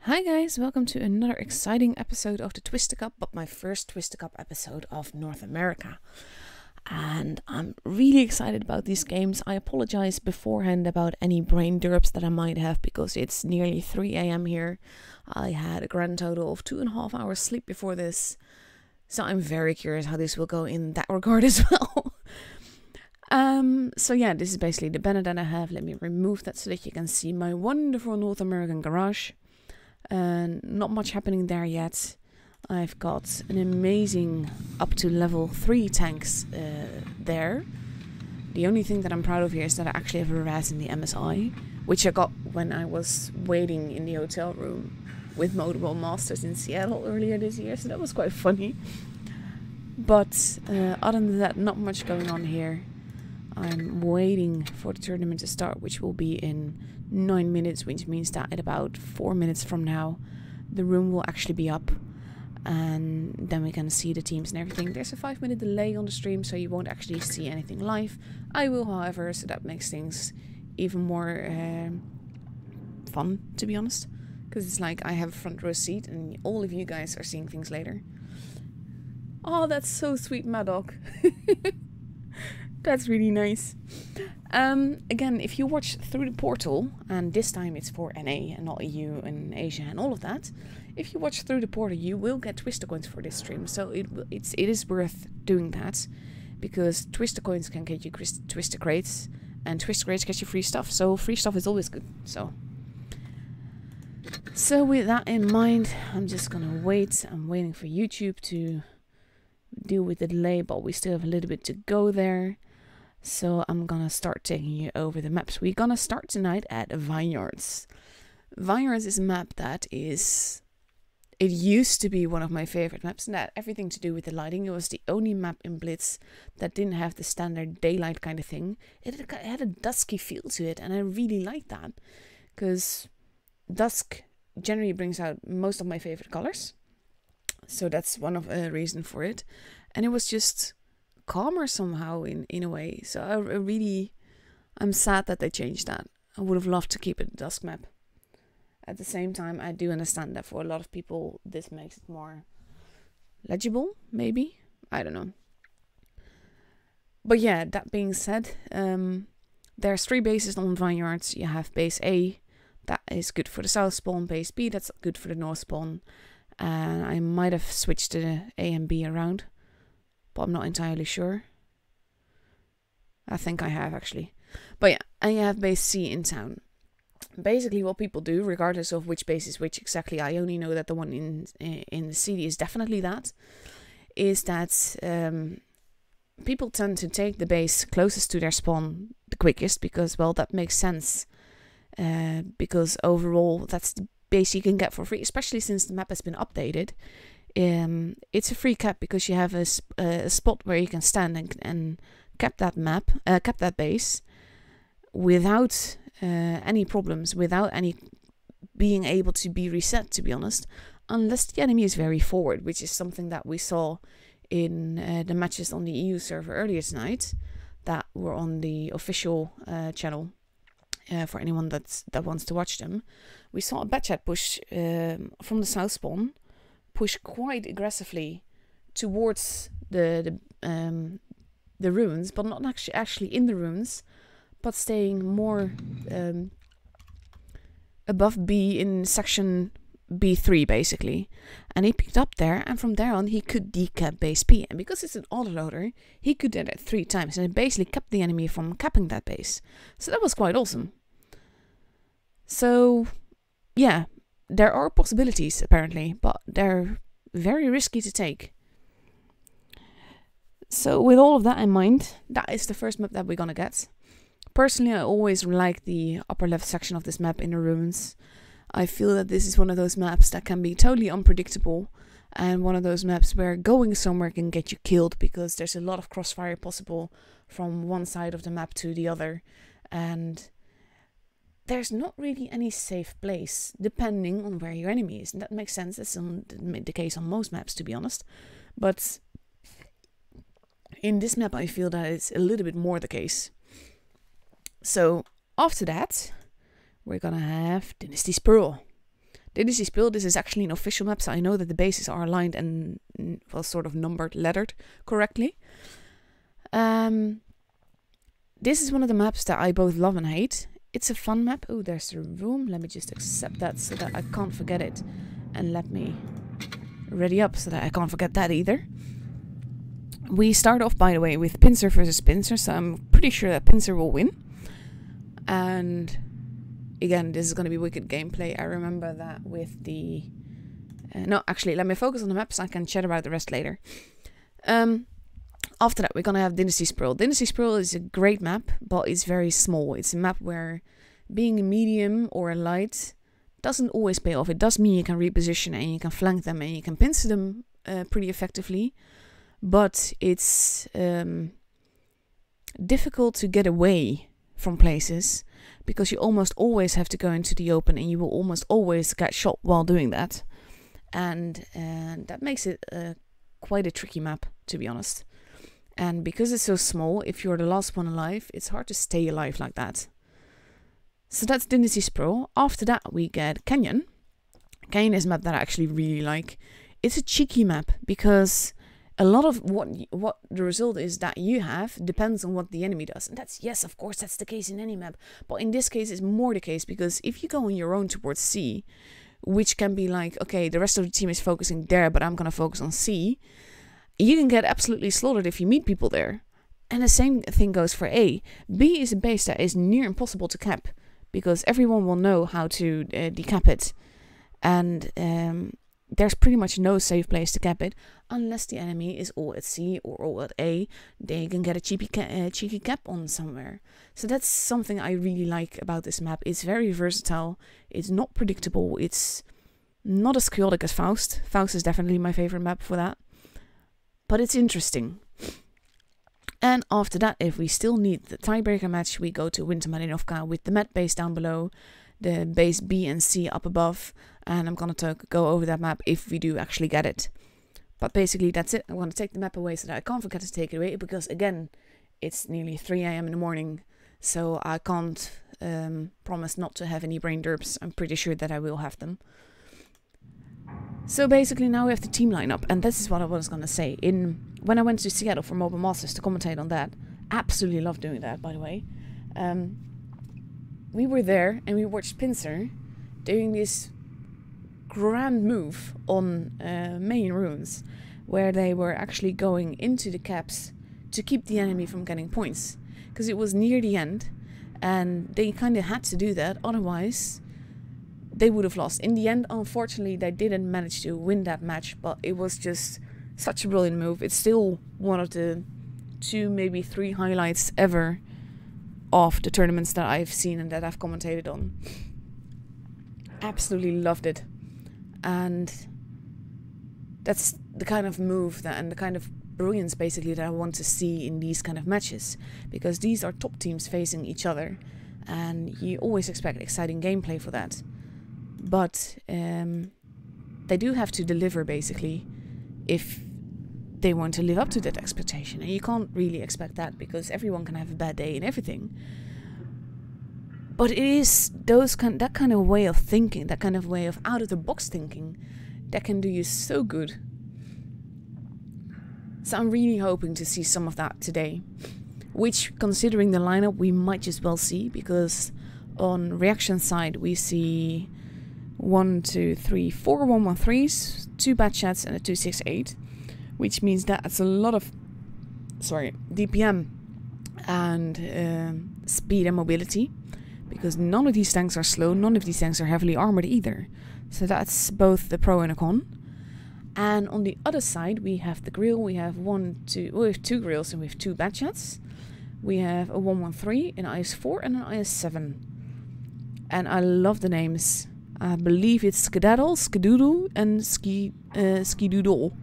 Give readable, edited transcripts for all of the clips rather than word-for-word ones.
Hi guys, welcome to another exciting episode of the Twister Cup, but my first Twister Cup episode of North America. And I'm really excited about these games. I apologize beforehand about any brain derps that I might have because it's nearly 3 a.m. here. I had a grand total of 2.5 hours sleep before this, so I'm very curious how this will go in that regard as well. So yeah, this is basically the banner that I have. Let me remove that so that you can see my wonderful North American garage. Not much happening there yet. I've got an amazing up to level 3 tanks there. The only thing that I'm proud of here is that I actually have a res in the MSI, which I got when I was waiting in the hotel room with Motable Masters in Seattle earlier this year, so that was quite funny. But other than that, not much going on here. I'm waiting for the tournament to start, which will be in 9 minutes, which means that at about 4 minutes from now, the room will actually be up. And then we can see the teams and everything. There's a 5-minute delay on the stream, so you won't actually see anything live. I will, however, so that makes things even more fun, to be honest. Because it's like I have a front row seat and all of you guys are seeing things later. Oh, that's so sweet, Maddock. That's really nice. Again, if you watch through the portal, and this time it's for NA and not EU and Asia and all of that, if you watch through the portal, you will get Twister coins for this stream. So it is worth doing that, because Twister coins can get you Twister crates, and Twister crates get you free stuff. So free stuff is always good. So with that in mind, I'm just gonna wait. I'm waiting for YouTube to deal with the delay, but we still have a little bit to go there. So I'm gonna start taking you over the maps. We're gonna start tonight at Vineyards. Vineyards is a map that is... It used to be one of my favorite maps, and that had everything to do with the lighting. It was the only map in Blitz that didn't have the standard daylight kind of thing. It had a dusky feel to it, and I really liked that. Because dusk generally brings out most of my favorite colors. So that's one of the reasons for it. And it was just calmer somehow in a way. So I'm sad that they changed that. I would have loved to keep it a dusk map. At the same time, I do understand that for a lot of people this makes it more legible, maybe. I don't know. But yeah, that being said, there's 3 bases on Vineyards. You have base A, that is good for the south spawn. Base B, that's good for the north spawn. And I might have switched the A and B around, but I'm not entirely sure. I think I have, actually. But yeah, and you have base C in town. Basically what people do, regardless of which base is which exactly, I only know that the one in the city is definitely that, is that people tend to take the base closest to their spawn the quickest, because, well, that makes sense. Because overall, that's the base you can get for free, especially since the map has been updated. It's a free cap because you have a spot where you can stand and cap that base without any problems, without any being able to be reset, to be honest, unless the enemy is very forward, which is something that we saw in the matches on the EU server earlier tonight that were on the official channel. For anyone that wants to watch them, we saw a Batchat push from the south spawn, push quite aggressively towards the ruins, but not actually in the ruins, but staying more above B in section B3 basically. And he picked up there, and from there on he could decap base P, and because it's an autoloader, he could do that 3 times, and it basically kept the enemy from capping that base. So that was quite awesome. So, yeah, there are possibilities, apparently, but they're very risky to take. So, with all of that in mind, that is the first map that we're gonna get. Personally, I always like the upper left section of this map in the ruins. I feel that this is one of those maps that can be totally unpredictable, and one of those maps where going somewhere can get you killed, because there's a lot of crossfire possible from one side of the map to the other, and there's not really any safe place, depending on where your enemy is. And that makes sense. That's the case on most maps, to be honest. But in this map, I feel that it's a little bit more the case. So after that, we're gonna have Dynasty's Pearl. Dynasty Spill, this is actually an official map, so I know that the bases are aligned and, well, sort of numbered, lettered correctly. This is one of the maps that I both love and hate. It's a fun map. Oh, there's the room. Let me just accept that so that I can't forget it. And let me ready up so that I can't forget that either. We start off, by the way, with Pincer versus Pincer, so I'm pretty sure that Pincer will win. And again, this is going to be wicked gameplay. I remember that with the... no, actually, let me focus on the maps. I can chat about the rest later. After that, we're going to have Dynasty Sprawl. Dynasty Sprawl is a great map, but it's very small. It's a map where being a medium or a light doesn't always pay off. It does mean you can reposition and you can flank them and you can pincer them pretty effectively. But it's difficult to get away from places because you almost always have to go into the open and you will almost always get shot while doing that. And that makes it quite a tricky map, to be honest. And because it's so small, if you're the last one alive, it's hard to stay alive like that. So that's Dynasty Sprawl. After that, we get Canyon. Canyon is a map that I actually really like. It's a cheeky map because a lot of what the result is that you have depends on what the enemy does. And that's, yes, of course, that's the case in any map. But in this case, it's more the case because if you go on your own towards C, which can be like, okay, the rest of the team is focusing there, but I'm going to focus on C, you can get absolutely slaughtered if you meet people there. And the same thing goes for A. B is a base that is near impossible to cap because everyone will know how to decap it. And there's pretty much no safe place to cap it unless the enemy is all at C or all at A. They can get a cheeky cap on somewhere. So that's something I really like about this map. It's very versatile. It's not predictable. It's not as chaotic as Faust. Faust is definitely my favorite map for that. But it's interesting. And after that, if we still need the tiebreaker match, we go to Winter Malinovka with the Met base down below, the base B and C up above, and I'm gonna go over that map if we do actually get it. But basically that's it. I'm gonna take the map away so that I can't forget to take it away, because again, it's nearly 3 AM in the morning, so I can't promise not to have any brain derps. I'm pretty sure that I will have them. So basically now we have the team lineup, and this is what I was gonna say. When I went to Seattle for Mobile Masters to commentate on that, absolutely loved doing that, by the way. We were there and we watched Pincer doing this grand move on main runes, where they were actually going into the caps to keep the enemy from getting points, because it was near the end and they kind of had to do that, otherwise they would have lost. In the end, unfortunately, they didn't manage to win that match, but it was just such a brilliant move. It's still one of the 2, maybe 3 highlights ever of the tournaments that I've seen and that I've commentated on. Absolutely loved it. And that's the kind of move that, and the kind of brilliance basically that I want to see in these kind of matches, because these are top teams facing each other and you always expect exciting gameplay for that. But they do have to deliver, basically, if they want to live up to that expectation. And you can't really expect that, because everyone can have a bad day and everything. But it is that kind of way of thinking, that kind of way of out-of-the-box thinking, that can do you so good. So I'm really hoping to see some of that today. Which, considering the lineup, we might just well see, because on reaction side we see 1, 2, 3, 4 113s, 2 bad chats and a 268, which means that it's a lot of DPM and speed and mobility, because none of these tanks are slow, none of these tanks are heavily armored either. So that's both the pro and a con. And on the other side we have the grill. We have 2 grills and we have 2 bad chats. We have a 113, an IS-4 and an IS-7. And I love the names. I believe it's Skedaddle, Skedoodle and Skidoodle.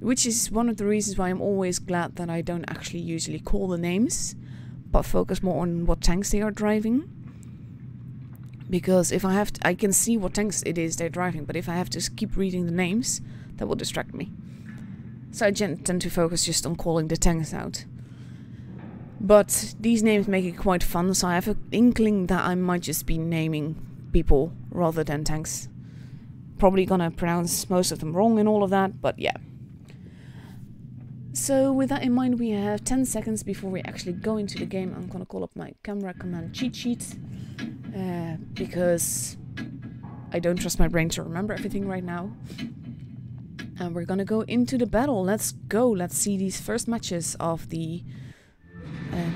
Which is one of the reasons why I'm always glad that I don't actually usually call the names, but focus more on what tanks they are driving. Because if I have to, I can see what tanks it is they're driving, but if I have to keep reading the names, that will distract me. So I tend to focus just on calling the tanks out. But these names make it quite fun, so I have an inkling that I might just be naming people rather than tanks. Probably gonna pronounce most of them wrong and all of that, but yeah. So with that in mind, we have 10 seconds before we actually go into the game. I'm gonna call up my camera command cheat sheet because I don't trust my brain to remember everything right now. And we're gonna go into the battle. Let's go. Let's see these first matches of the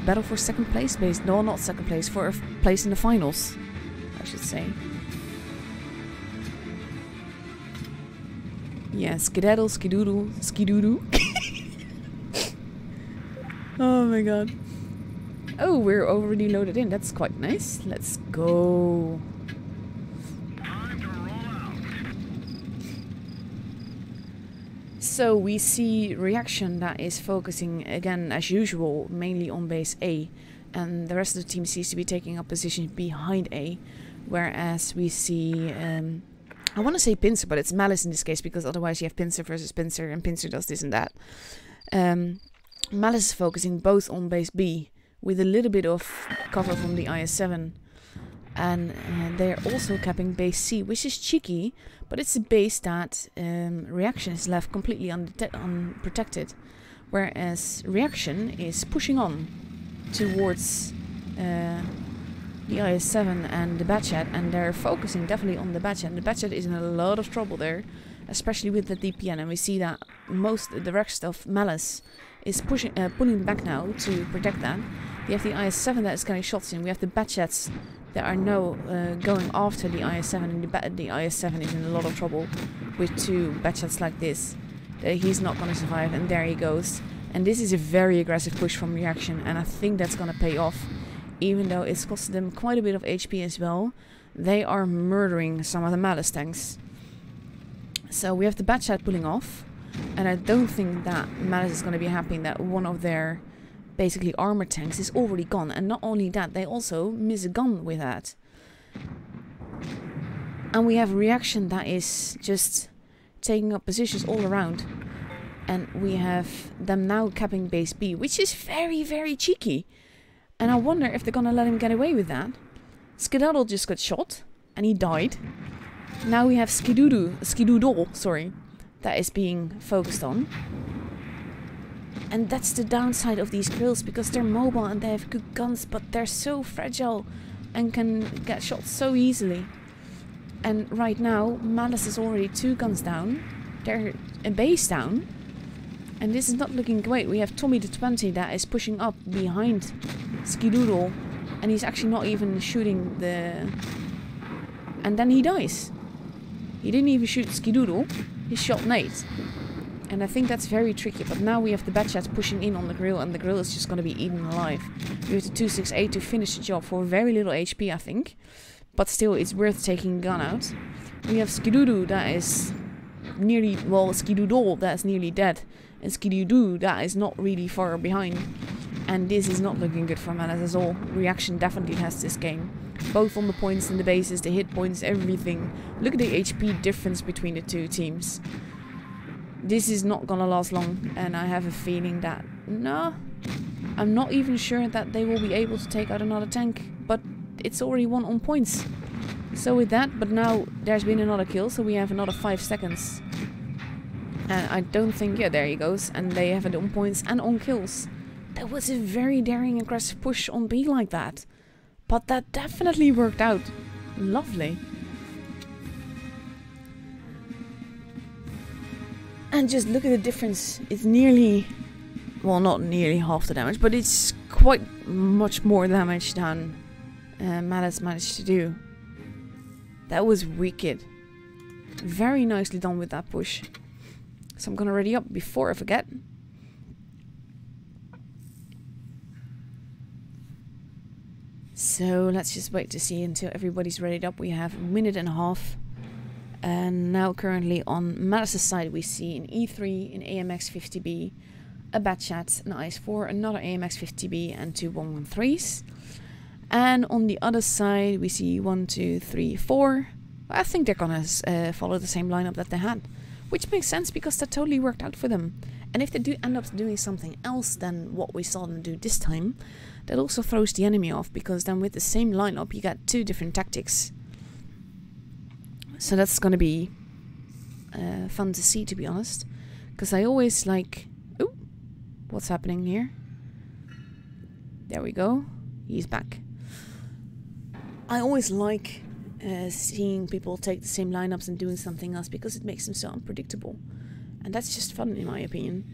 battle for second place based. No, not second place, for a place in the finals, I should say. Yeah, skedaddle, skidoodle, skidoodoo. Oh my god. Oh, we're already loaded in. That's quite nice. Let's go. So we see reaction that is focusing again as usual mainly on base A, and the rest of the team seems to be taking up position behind A, whereas we see I want to say Pincer, but it's Malice in this case, because otherwise you have Pincer versus Pincer and Pincer does this and that. Malice is focusing both on base B with a little bit of cover from the IS-7, and they're also capping base C, which is cheeky, but it's a base that reaction is left completely unprotected, whereas reaction is pushing on towards the IS-7 and the Batchat, and they're focusing definitely on the Batchat. And the Batchat is in a lot of trouble there, especially with the DPN, and we see that the rest of Malice is pulling back now to protect that. We have the IS-7 that is getting shots in. We have the Batchats that are now going after the IS-7, and the IS-7 is in a lot of trouble with two Batchats like this. He's not going to survive, and there he goes. And this is a very aggressive push from reaction, and I think that's going to pay off. Even though it's costed them quite a bit of HP as well, they are murdering some of the Malice tanks. So we have the Batchat pulling off, and I don't think that Malice is going to be happy that one of their basically armor tanks is already gone. And not only that, they also miss a gun with that. And we have reaction that is just taking up positions all around. And we have them now capping base B, which is very, very cheeky. And I wonder if they're gonna let him get away with that. Skedaddle just got shot, and he died. Now we have Skidoodle, sorry, that is being focused on. And that's the downside of these grills, because they're mobile and they have good guns, but they're so fragile and can get shot so easily. And right now, Malice is already 2 guns down. They're a base down. And this is not looking great. We have Tommy the 20 that is pushing up behind Skidoodle, and he's actually not even shooting the... And then he dies. He didn't even shoot Skidoodle, he shot Nate. And I think that's very tricky, but now we have the Batchats pushing in on the grill, and the grill is just going to be eaten alive. We have the 268 to finish the job for very little HP, I think. But still, it's worth taking a gun out. We have Skidoodle that is nearly... Well, Skidoodle that is nearly dead. And Skidoodoo that is not really far behind. And this is not looking good for Malice at all. Reaction definitely has this game. Both on the points and the bases, the hit points, everything. Look at the HP difference between the two teams. This is not gonna last long, and I have a feeling that... No, I'm not even sure that they will be able to take out another tank. But it's already won on points. So with that, but now there's been another kill, so we have another 5 seconds. And I don't think... Yeah, there he goes. And they have it on points and on kills. That was a very daring, aggressive push on B like that. But that definitely worked out. Lovely. And just look at the difference. It's nearly... Well, not nearly half the damage, but it's quite much more damage than Malice managed to do. That was wicked. Very nicely done with that push. So I'm gonna ready up before I forget. So let's just wait to see until everybody's readied up. We have a minute and a half. And now currently on Malice's side we see an E3, an AMX 50B, a Batchat, an IS-4, another AMX 50B and 2 113s. And on the other side we see 1, 2, 3, 4. I think they're gonna follow the same lineup that they had. Which makes sense because that totally worked out for them. And if they do end up doing something else than what we saw them do this time, that also throws the enemy off, because then with the same lineup you get 2 different tactics. So that's gonna be fun to see, to be honest. Because I always like... Ooh, what's happening here? There we go. He's back. I always like seeing people take the same lineups and doing something else because it makes them so unpredictable. And that's just fun, in my opinion.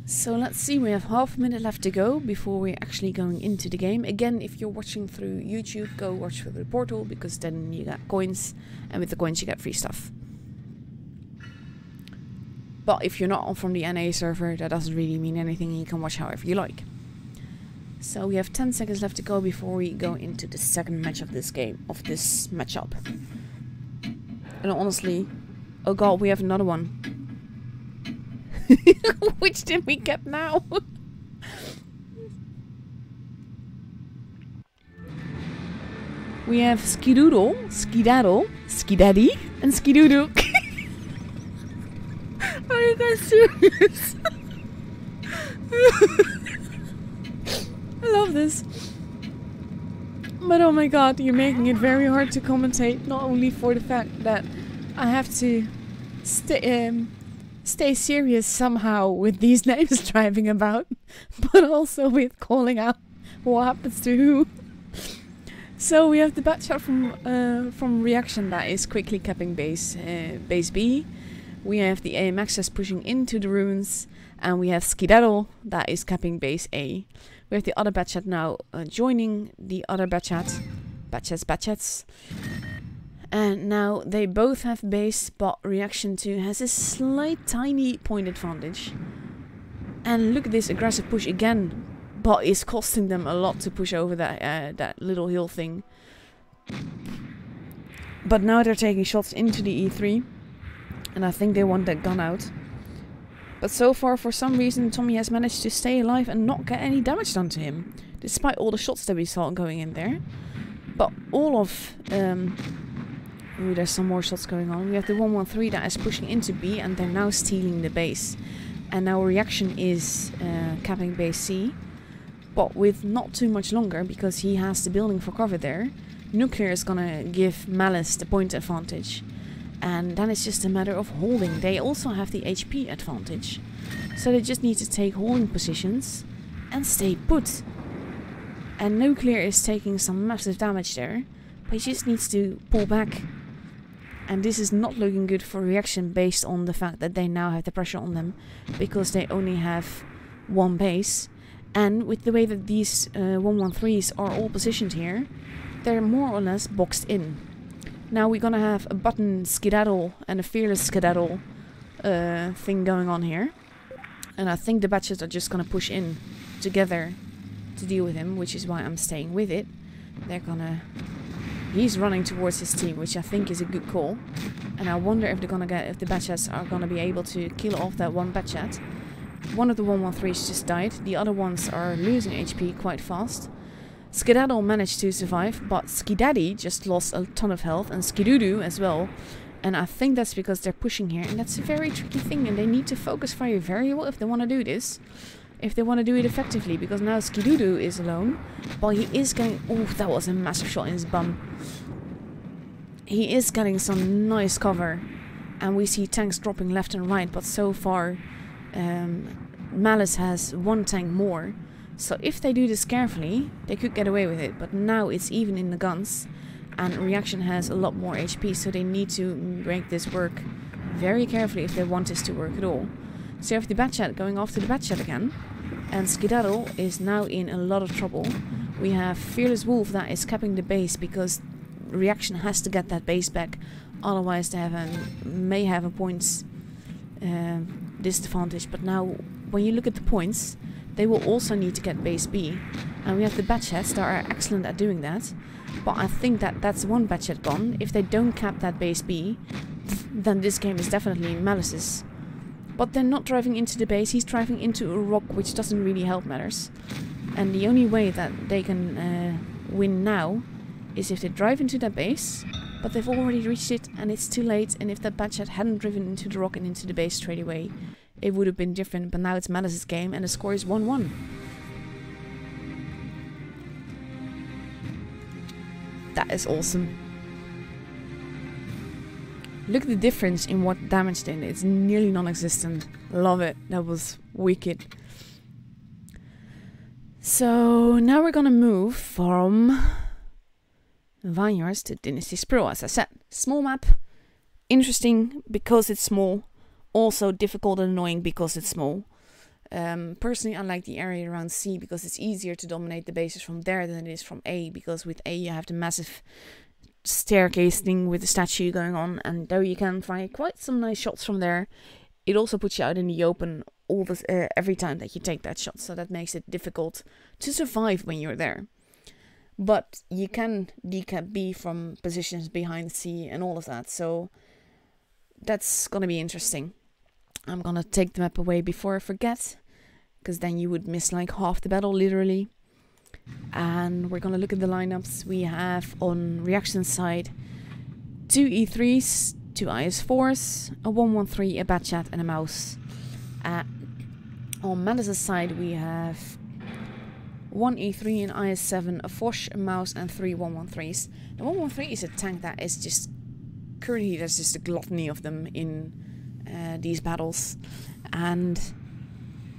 So let's see, we have half a minute left to go before we're actually going into the game. Again, if you're watching through YouTube, go watch through the portal, because then you get coins, and with the coins you get free stuff. But if you're not on from the NA server, that doesn't really mean anything, and you can watch however you like. So we have 10 seconds left to go before we go into the second match of this game, of this matchup. And honestly, oh god, we have another one. Which did we get now? We have Skidoodle, Skidaddle, Skidaddy, and Skidoodoo. Are you guys serious? I love this. But oh my god, you're making it very hard to commentate. Not only for the fact that I have to stay serious somehow with these names driving about, but also with calling out what happens to who. So we have the bat shot from Reaction that is quickly capping base B. We have the AMXs pushing into the ruins, and we have Skidaddle that is capping base A. We have the other bat chat now joining the other bat chat, batchets. And now they both have base, but Reaction 2 has a slight tiny point advantage. And look at this aggressive push again, but it's costing them a lot to push over that little hill thing. But now they're taking shots into the E3, and I think they want that gun out. But so far, for some reason, Tommy has managed to stay alive and not get any damage done to him, despite all the shots that we saw going in there. But all of... ooh, there's some more shots going on. We have the 113 that is pushing into B, and they're now stealing the base. And now Reaction is capping base C, but with not too much longer, because he has the building for cover there. Nuclear is gonna give Malice the point advantage. And then it's just a matter of holding. They also have the HP advantage. So they just need to take holding positions and stay put. And Nuclear is taking some massive damage there, but he just needs to pull back. And this is not looking good for Reaction based on the fact that they now have the pressure on them, because they only have one base. And with the way that these 113s are all positioned here, they're more or less boxed in. Now we're gonna have a button Skedaddle and a fearless Skedaddle thing going on here. And I think the batches are just gonna push in together to deal with him, which is why I'm staying with it. They're gonna... He's running towards his team, which I think is a good call. And I wonder if they're gonna get, if the batchets are gonna be able to kill off that one batchet. One of the 113s just died. The other ones are losing HP quite fast. Skedaddle managed to survive, but Skidaddy just lost a ton of health, and Skidoodoo as well. And I think that's because they're pushing here, and that's a very tricky thing, and they need to focus fire very well if they want to do this. If they want to do it effectively, because now Skidoodoo is alone, but he is getting... Oh, that was a massive shot in his bum. He is getting some nice cover, and we see tanks dropping left and right, but so far Malice has one tank more. So if they do this carefully, they could get away with it. But now it's even in the guns, and Reaction has a lot more HP, so they need to make this work very carefully if they want this to work at all. So you have the Batchat going after the Batchat again, and Skedaddle is now in a lot of trouble. We have Fearless Wolf that is capping the base because Reaction has to get that base back, otherwise they may have a points disadvantage. But now when you look at the points, they will also need to get base B. And we have the Batchets that are excellent at doing that. But I think that that's one Batchet gone. If they don't cap that base B, then this game is definitely Malice's. But they're not driving into the base, he's driving into a rock, which doesn't really help matters. And the only way that they can win now is if they drive into that base, but they've already reached it and it's too late. And if that Batchet hadn't driven into the rock and into the base straight away, it would have been different. But now it's Malice's game and the score is 1-1. That is awesome. Look at the difference in what damage they did. It's nearly non-existent. Love it. That was wicked. So now we're gonna move from Vineyards to Dynasty Sprawl. As I said, small map. Interesting because it's small. Also difficult and annoying because it's small. Personally, I like the area around C because it's easier to dominate the bases from there than it is from A. Because with A you have the massive staircase thing with the statue going on, and though you can find quite some nice shots from there, it also puts you out in the open all this every time that you take that shot, so that makes it difficult to survive when you're there. But you can decap B from positions behind C and all of that, so that's gonna be interesting. I'm gonna take the map away before I forget, because then you would miss like half the battle literally. And we're gonna look at the lineups. We have on reaction side 2 E3s, 2 IS4s, a 113, a Batchat, and a mouse. On Malice's side we have 1 E3, an IS7, a Foch, a mouse, and 3 113s. The 113 is a tank that is just currently there's just a gluttony of them in these battles, and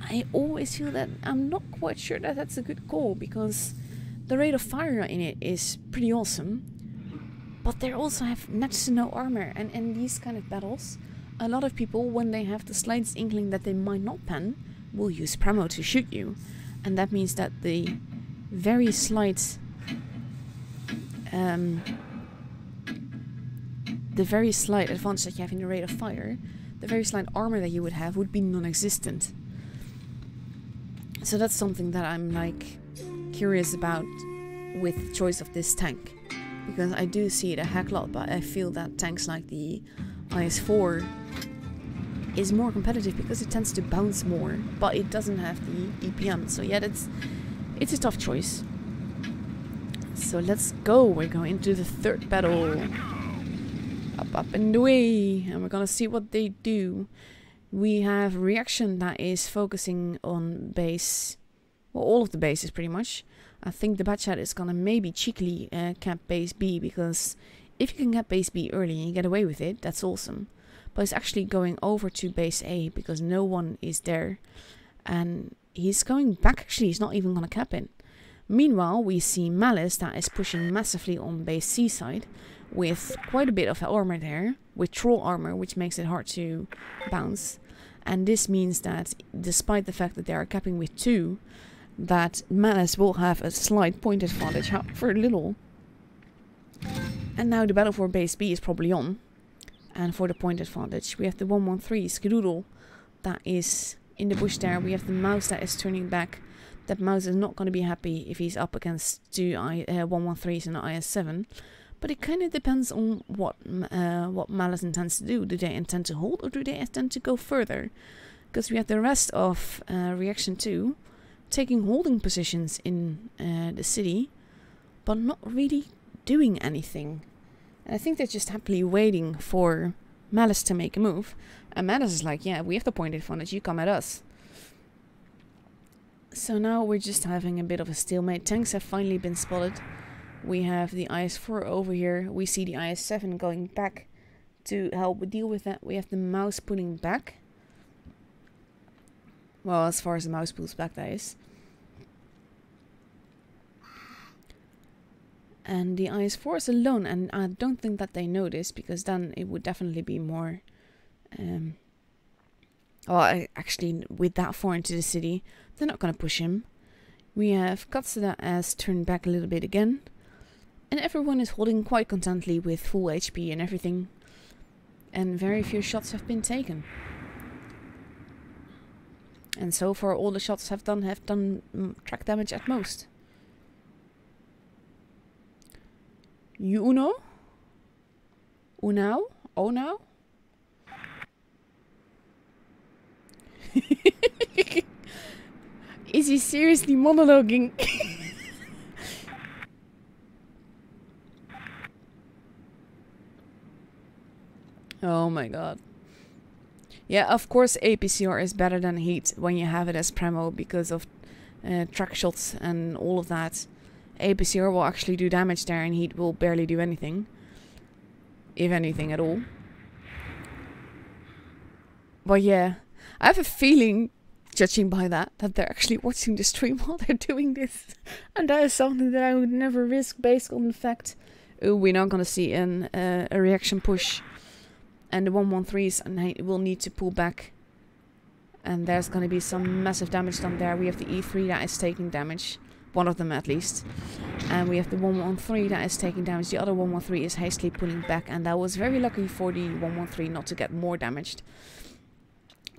I always feel that I'm not quite sure that that's a good call, because the rate of fire in it is pretty awesome, but they also have next to no armor, and in these kind of battles a lot of people, when they have the slightest inkling that they might not pen, will use Premo to shoot you, and that means that the very slight advantage that you have in the rate of fire, the very slight armor that you would have would be non-existent. So that's something that I'm like curious about with the choice of this tank, because I do see it a heck lot, but I feel that tanks like the IS4 is more competitive because it tends to bounce more, but it doesn't have the DPM. So yeah, it's a tough choice. So let's go. We're going into the third battle. Up and away, and we're gonna see what they do. We have reaction that is focusing on base, well, all of the bases pretty much. I think the Batchat is gonna maybe cheekily cap base B, because if you can cap base B early and you get away with it, that's awesome. But it's actually going over to base A because no one is there, and he's going back. Actually, he's not even gonna cap it. Meanwhile, we see Malice that is pushing massively on base C side, with quite a bit of armor there, with troll armor, which makes it hard to bounce. And this means that despite the fact that they are capping with 2, that Malice will have a slight point advantage for a little. And now the battle for base B is probably on. And for the point advantage we have the 113 Skedoodle that is in the bush there. We have the mouse that is turning back. That mouse is not going to be happy if he's up against 2 113s and an IS7. But it kind of depends on what Malice intends to do. Do they intend to hold, or do they intend to go further? Because we have the rest of Reaction 2 taking holding positions in the city, but not really doing anything. And I think they're just happily waiting for Malice to make a move. And Malice is like, yeah, we have the point advantage, you come at us. So now we're just having a bit of a stalemate. Tanks have finally been spotted. We have the IS4 over here. We see the IS7 going back to help deal with that. We have the mouse pulling back. Well, as far as the mouse pulls back, that is. And the IS4 is alone, and I don't think that they know this, because then it would definitely be more... actually, with that far into the city, they're not going to push him. We have Katsu that has turned back a little bit again. And everyone is holding quite contently with full HP and everything. And very few shots have been taken. And so far all the shots have done track damage at most. You Uno? Unao? Oh no? Is he seriously monologuing? Oh my god. Yeah, of course APCR is better than Heat when you have it as Premo because of track shots and all of that. APCR will actually do damage there, and he will barely do anything. If anything at all. But yeah, I have a feeling, judging by that they're actually watching the stream while they're doing this. And that is something that I would never risk based on the fact, oh, we're not going to see a reaction push. And the 113s and will need to pull back. And there's going to be some massive damage done there. We have the E3 that is taking damage. One of them at least. And we have the 113 that is taking damage. The other 113 is hastily pulling back. And that was very lucky for the 113 not to get more damaged.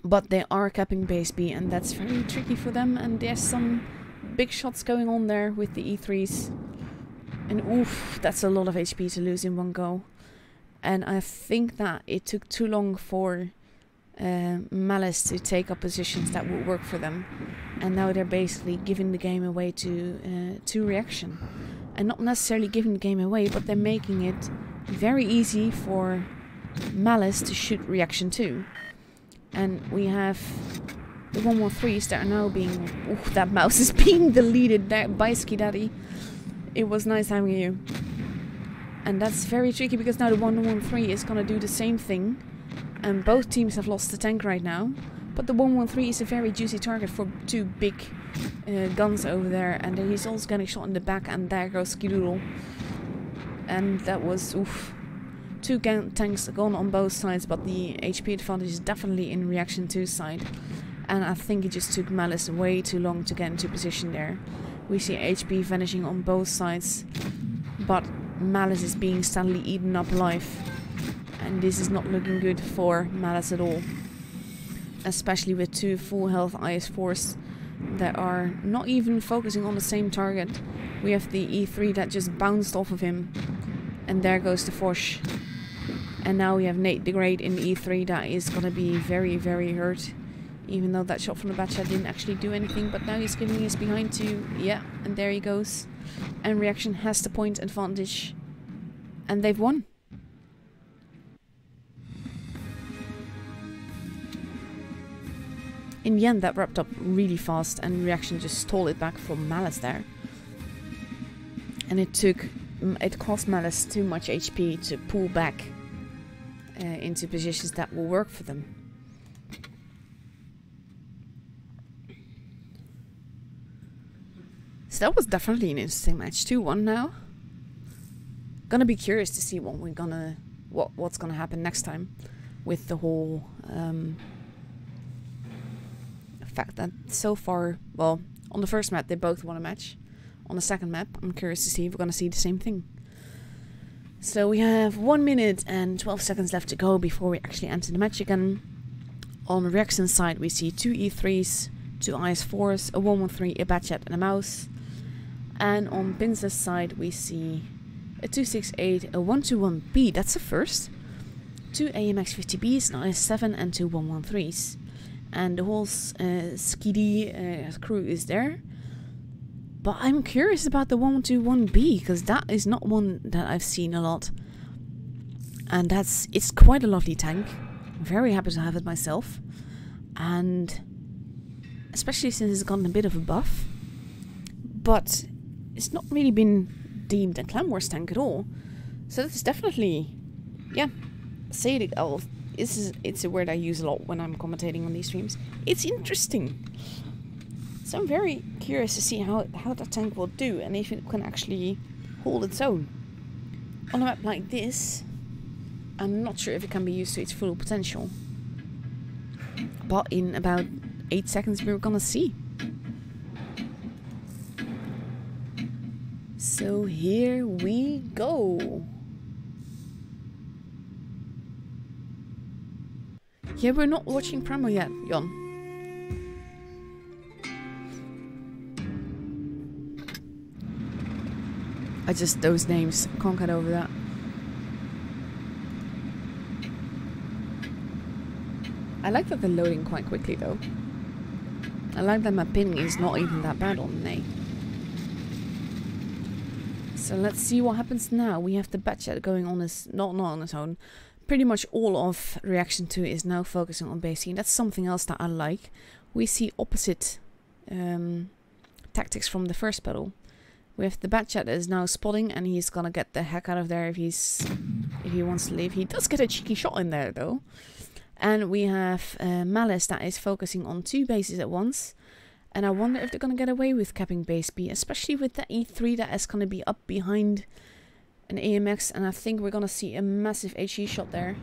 But they are capping base B, and that's very tricky for them. And there's some big shots going on there with the E3s. And oof, that's a lot of HP to lose in one go. And I think that it took too long for Malice to take up positions that would work for them. And now they're basically giving the game away to reaction. And not necessarily giving the game away, but they're making it very easy for Malice to shoot reaction too. And we have the 113s that are now being... Ooh, that mouse is being deleted there by Ski Daddy. It was nice having you. And that's very tricky because now the 113 is going to do the same thing. And both teams have lost the tank right now. But the 113 is a very juicy target for two big guns over there. And then he's also getting shot in the back, and there goes Skidoodle. And that was... Oof. Two tanks gone on both sides, but the HP advantage is definitely in reaction 2's side. And I think it just took Malice way too long to get into position there. We see HP vanishing on both sides. But Malice is being steadily eaten up alive. And this is not looking good for Malice at all. Especially with two full health IS-4s that are not even focusing on the same target. We have the E3 that just bounced off of him. And there goes the Foch. And now we have Nate the Great in the E3 that is going to be very, very hurt. Even though that shot from the Batchat didn't actually do anything. But now he's giving his behind to... Yeah, and there he goes. And Reaction has the point advantage. And they've won. In the end, that wrapped up really fast, and Reaction just stole it back from Malice there. And it cost Malice too much HP to pull back into positions that will work for them. So that was definitely an interesting match. 2-1 now. Gonna be curious to see what's gonna happen next time with the whole fact that so far, well, on the first map they both won a match. On the second map, I'm curious to see if we're gonna see the same thing. So we have 1 minute and 12 seconds left to go before we actually enter the match again. On the Reaction side, we see two E3s, two IS-4s, a 113, a Batchat, and a mouse. And on Pinza's side, we see a 268, a 121B, that's a first. Two AMX-50Bs, an IS-7, and two 113s. And the whole Skiddy crew is there. But I'm curious about the 121B, because that is not one that I've seen a lot. And it's quite a lovely tank. I'm very happy to have it myself. And especially since it's gotten a bit of a buff. But it's not really been deemed a Clan Wars tank at all. So that's definitely, yeah, say it, it's a word I use a lot when I'm commentating on these streams. It's interesting. So I'm very curious to see how that tank will do and if it can actually hold its own. On a map like this, I'm not sure if it can be used to its full potential. But in about 8 seconds we're gonna see. So here we go. Yeah, we're not watching Primo yet, Jon. Those names, can't get over that. I like that they're loading quite quickly though. I like that my ping is not even that bad on Nate. So let's see what happens now. We have the Batchat going on not on its own. Pretty much all of Reaction 2 is now focusing on base C, and that's something else that I like. We see opposite tactics from the first battle. We have the Batchat that is now spotting, and he's gonna get the heck out of there if he wants to leave. He does get a cheeky shot in there though. And we have Malice that is focusing on 2 bases at once. And I wonder if they're gonna get away with capping base B, especially with the E3 that is gonna be up behind an AMX, and I think we're gonna see a massive HE shot there.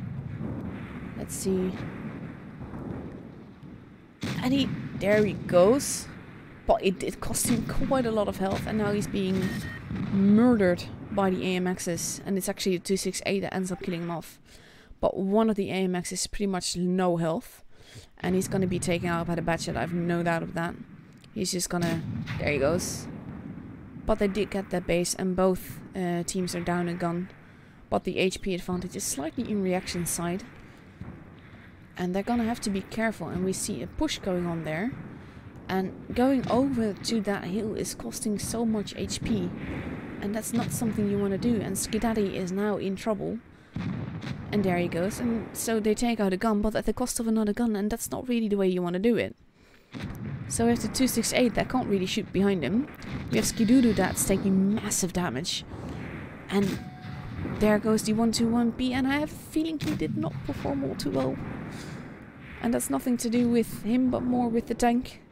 Let's see. And there he goes. But it cost him quite a lot of health, and now he's being murdered by the AMXs, and it's actually the 268 that ends up killing him off. But one of the AMXs is pretty much no health, and he's gonna be taken out by the Batchat, I have no doubt of that. He's just gonna... there he goes. But they did get that base, and both teams are down a gun. But the HP advantage is slightly in reaction side. And they're gonna have to be careful, and we see a push going on there. And going over to that hill is costing so much HP. And that's not something you want to do. And Skidaddy is now in trouble. And there he goes. And so they take out a gun, but at the cost of another gun. And that's not really the way you want to do it. So we have the 268 that can't really shoot behind him. We have Skidoodoo that's taking massive damage. And there goes the 121B. And I have a feeling he did not perform all too well. And that's nothing to do with him, but more with the tank.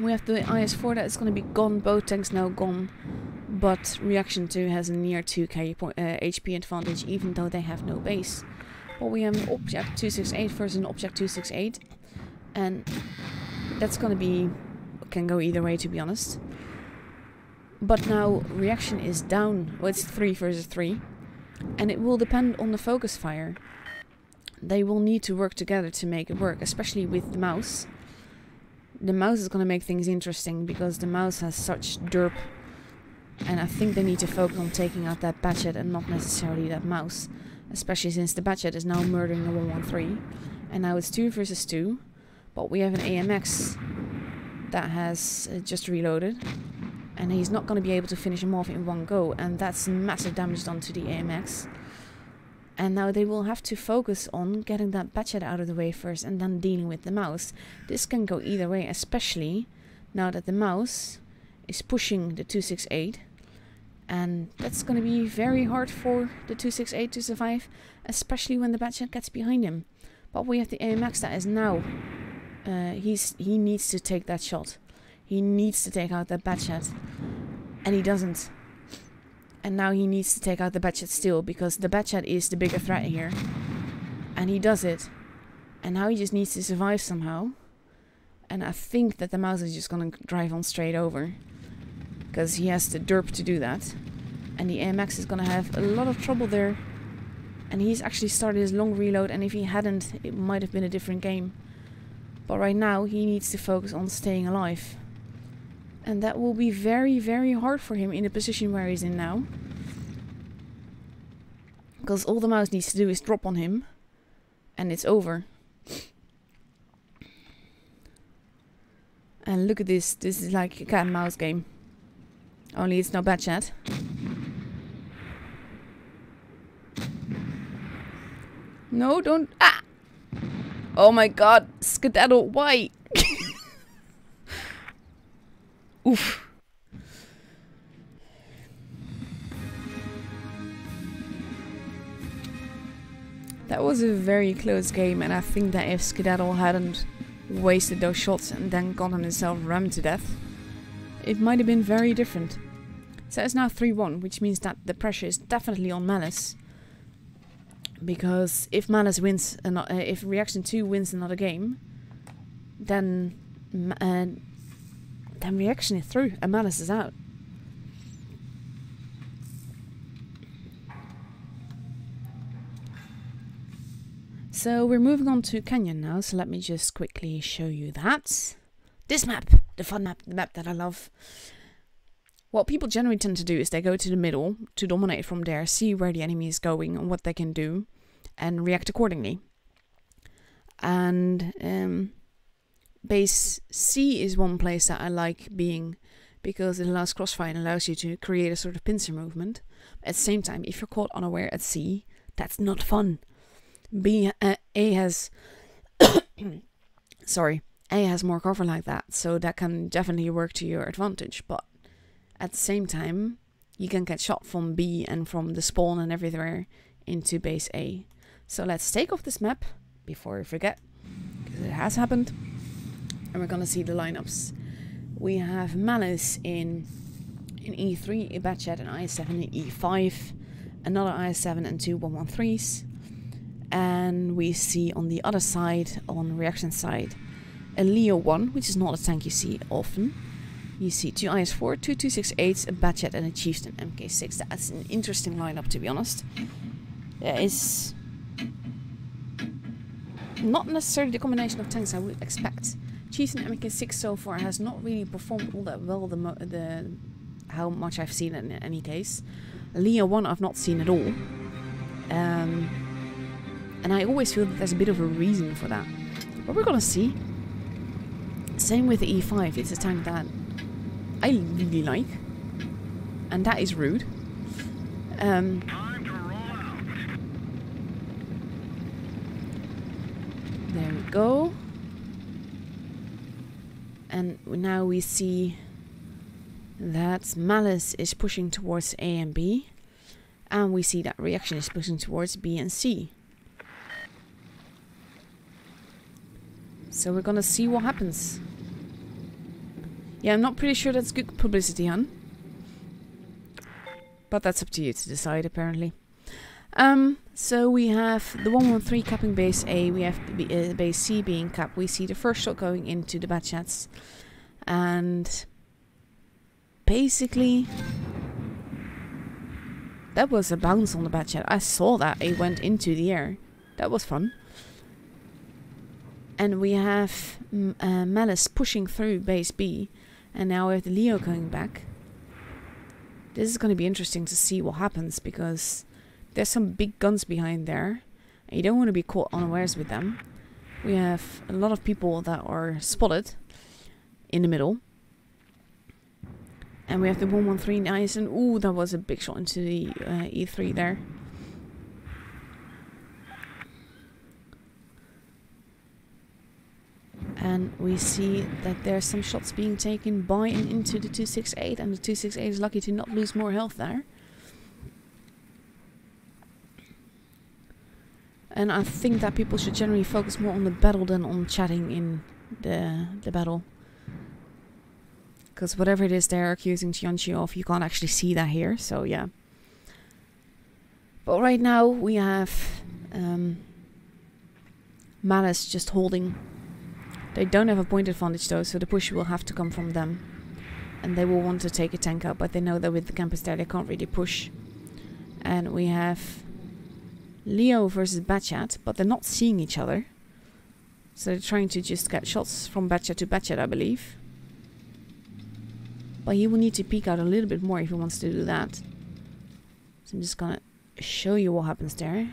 We have the IS-4 that is going to be gone, both tanks now gone, but Reaction 2 has a near 2k HP advantage, even though they have no base. But we have an Object 268 versus an Object 268, and that's going to be, can go either way to be honest. But now Reaction is down, well it's 3 versus 3, and it will depend on the focus fire. They will need to work together to make it work, especially with the mouse. The mouse is going to make things interesting because the mouse has such derp, and I think they need to focus on taking out that Batchat and not necessarily that mouse, especially since the Batchat is now murdering the 113, and now it's 2 versus 2, but we have an AMX that has just reloaded, and he's not going to be able to finish him off in one go, and that's massive damage done to the AMX. And now they will have to focus on getting that Batchat out of the way first and then dealing with the mouse. This can go either way, especially now that the mouse is pushing the 268. And that's going to be very hard for the 268 to survive, especially when the Batchat gets behind him. But we have the AMX that is now... he needs to take that shot. He needs to take out that Batchat. And he doesn't. And now he needs to take out the Batchat still, because the Batchat is the bigger threat here. And he does it. And now he just needs to survive somehow. And I think that the mouse is just going to drive on straight over, because he has the derp to do that. And the AMX is going to have a lot of trouble there. And he's actually started his long reload, and if he hadn't, it might have been a different game. But right now, he needs to focus on staying alive. And that will be very, very hard for him in the position where he's in now. Because all the mouse needs to do is drop on him. And it's over. And look at this. This is like a cat and mouse game. Only it's no Batchat. No, don't... Ah! Oh my god. Skedaddle, why? Oof. That was a very close game, and I think that if Skedaddle hadn't wasted those shots and then gotten himself rammed to death, it might have been very different. So it's now 3-1, which means that the pressure is definitely on Malice. Because if Malice wins, if Reaction 2 wins another game, then Reaction is through and Malice is out. So we're moving on to Canyon now, so let me just quickly show you that. This map, the fun map, the map that I love. What people generally tend to do is they go to the middle to dominate from there, see where the enemy is going and what they can do, and react accordingly. And base C is one place that I like being, because it allows crossfire and allows you to create a sort of pincer movement. At the same time, if you're caught unaware at C, that's not fun. A has sorry, A has more cover like that, so that can definitely work to your advantage. But at the same time, you can get shot from B and from the spawn and everywhere into base A. So let's take off this map before we forget, because it has happened. And we're gonna see the lineups. We have Malice in E3, a Batchat and IS-7 in E5, another IS-7 and two 113s. And we see on the other side, on reaction side, a Leo 1, which is not a tank you see often. You see two IS-4, two 268s, a Batchat and a Chieftain MK6. That's an interesting lineup, to be honest. There is not necessarily the combination of tanks I would expect. Chieftain MK6 so far has not really performed all that well, how much I've seen it in any case. Leo 1 I've not seen at all. And I always feel that there's a bit of a reason for that. But we're gonna see. Same with the E5, it's a tank that I really like. And that is rude. There we go. And now we see that Malice is pushing towards A and B. And we see that Reaction is pushing towards B and C. So we're gonna see what happens. Yeah, I'm not pretty sure that's good publicity, hun. But that's up to you to decide, apparently. So we have the 113 capping base A, we have base C being capped. We see the first shot going into the Batchats. And basically, that was a bounce on the Batchat. I saw that it went into the air. That was fun. And we have Malice pushing through base B. And now we have the Leo coming back. This is going to be interesting to see what happens, because there's some big guns behind there. And you don't want to be caught unawares with them. We have a lot of people that are spotted in the middle. And we have the 113 nice, and ooh, that was a big shot into the E3 there. And we see that there's some shots being taken by and into the 268, and the 268 is lucky to not lose more health there. And I think that people should generally focus more on the battle than on chatting in the battle. Because whatever it is they're accusing Tianchi of, you can't actually see that here, so yeah. But right now we have Malice just holding. They don't have a point advantage though, so the push will have to come from them. And they will want to take a tank out, but they know that with the campus there they can't really push. And we have Leo versus Batchat, but they're not seeing each other. So they're trying to just get shots from Batchat to Batchat, I believe. But he will need to peek out a little bit more if he wants to do that. So I'm just gonna show you what happens there.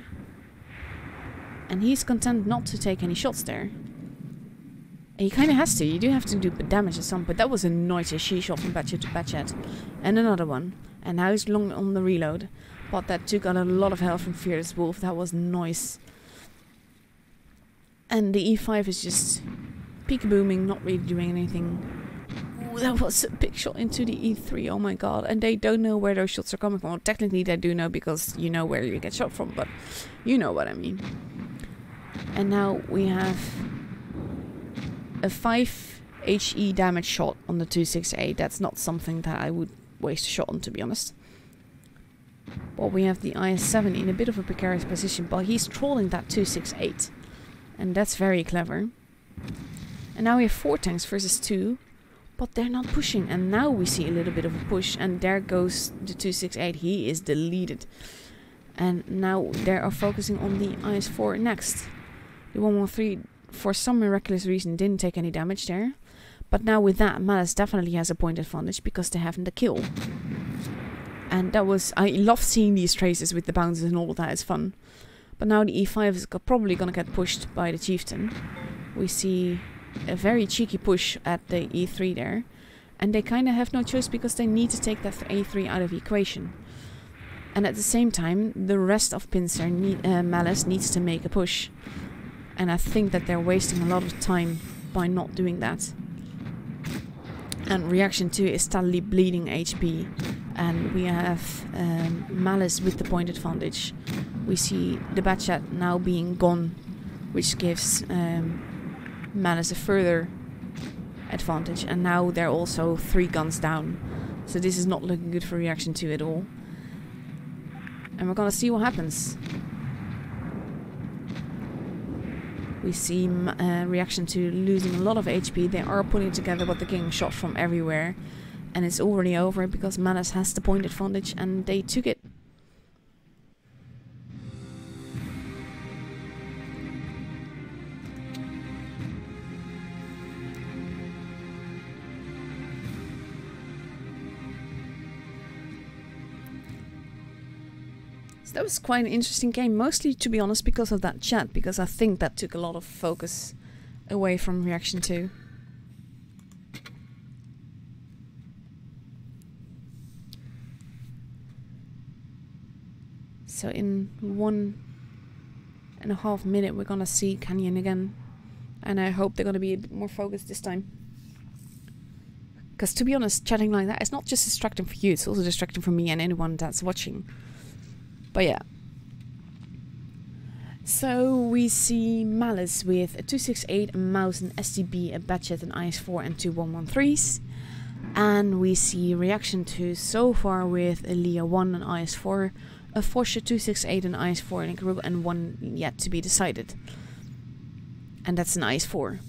And he's content not to take any shots there. And he kind of has to. You do have to do damage at some point. That was a noisy she-shot from Batchat to Batchat. And another one. And now he's long on the reload. But that took out a lot of health from Fearless Wolf. That was nice. And the E5 is just peek-booming, not really doing anything. Ooh, that was a big shot into the E3. Oh my god. And they don't know where those shots are coming from. Well, technically they do know, because you know where you get shot from. But you know what I mean. And now we have a 5 HE damage shot on the 268. That's not something that I would waste a shot on, to be honest. But we have the IS-7 in a bit of a precarious position, but he's trolling that 268. And that's very clever. And now we have 4 tanks versus 2, but they're not pushing. And now we see a little bit of a push, and there goes the 268. He is deleted. And now they are focusing on the IS-4 next. The 113, for some miraculous reason, didn't take any damage there. But now with that, Malice definitely has a point advantage, because they haven't the kill. And that was... I love seeing these traces with the bounces and all of that. It's fun. But now the E5 is probably going to get pushed by the Chieftain. We see a very cheeky push at the E3 there. And they kind of have no choice, because they need to take that A3 out of the equation. And at the same time, the rest of Pincer, Malice, needs to make a push. And I think that they're wasting a lot of time by not doing that. And reaction 2 is totally bleeding HP. And we have Malice with the point advantage. We see the bad chat now being gone, which gives Malice a further advantage. And now they're also 3 guns down. So this is not looking good for reaction 2 at all. And we're gonna see what happens. We see reaction 2 losing a lot of HP. They are pulling together, but they're getting shot from everywhere. And it's already over because Malice has the point advantage and they took it. So that was quite an interesting game, mostly to be honest because of that chat, because I think that took a lot of focus away from reaction 2. So in 1.5 minutes we're gonna see Canyon again, and I hope they're gonna be a bit more focused this time. Because to be honest, chatting like that is not just distracting for you, it's also distracting for me and anyone that's watching. But yeah. So we see Malice with a 268, a mouse, an STB, a Batchet, an IS-4 and 2 113s. And we see reaction 2 so far with a Leo 1, an IS-4, a Forsha 268, an IS-4 and a Grill, and 1 yet to be decided. And that's an IS-4.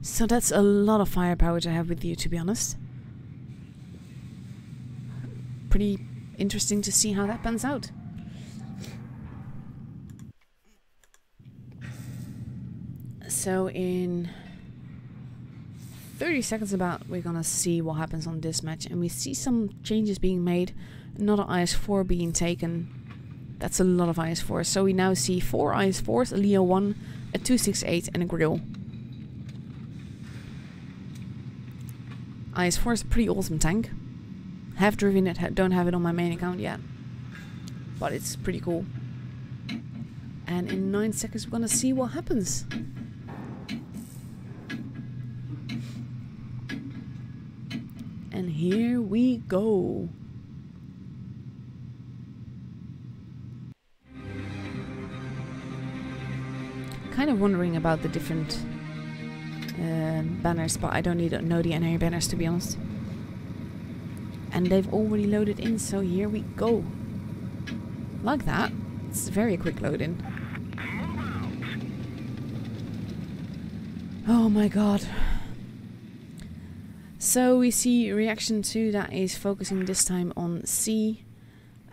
So that's a lot of firepower to have with you, to be honest. Pretty interesting to see how that pans out. So in 30 seconds about, we're gonna see what happens on this match, and we see some changes being made. Another IS-4 being taken. That's a lot of IS-4s. So we now see 4 IS-4s, a Leo 1, a 268 and a Grill. IS-4 is a pretty awesome tank. Have driven it, don't have it on my main account yet, but it's pretty cool. And in 9 seconds we're gonna see what happens. And here we go. Kind of wondering about the different banners, but I don't know the NA banners, to be honest. And they've already loaded in, so here we go. Like that. It's a very quick load in. Oh my god. So we see reaction 2 that is focusing this time on C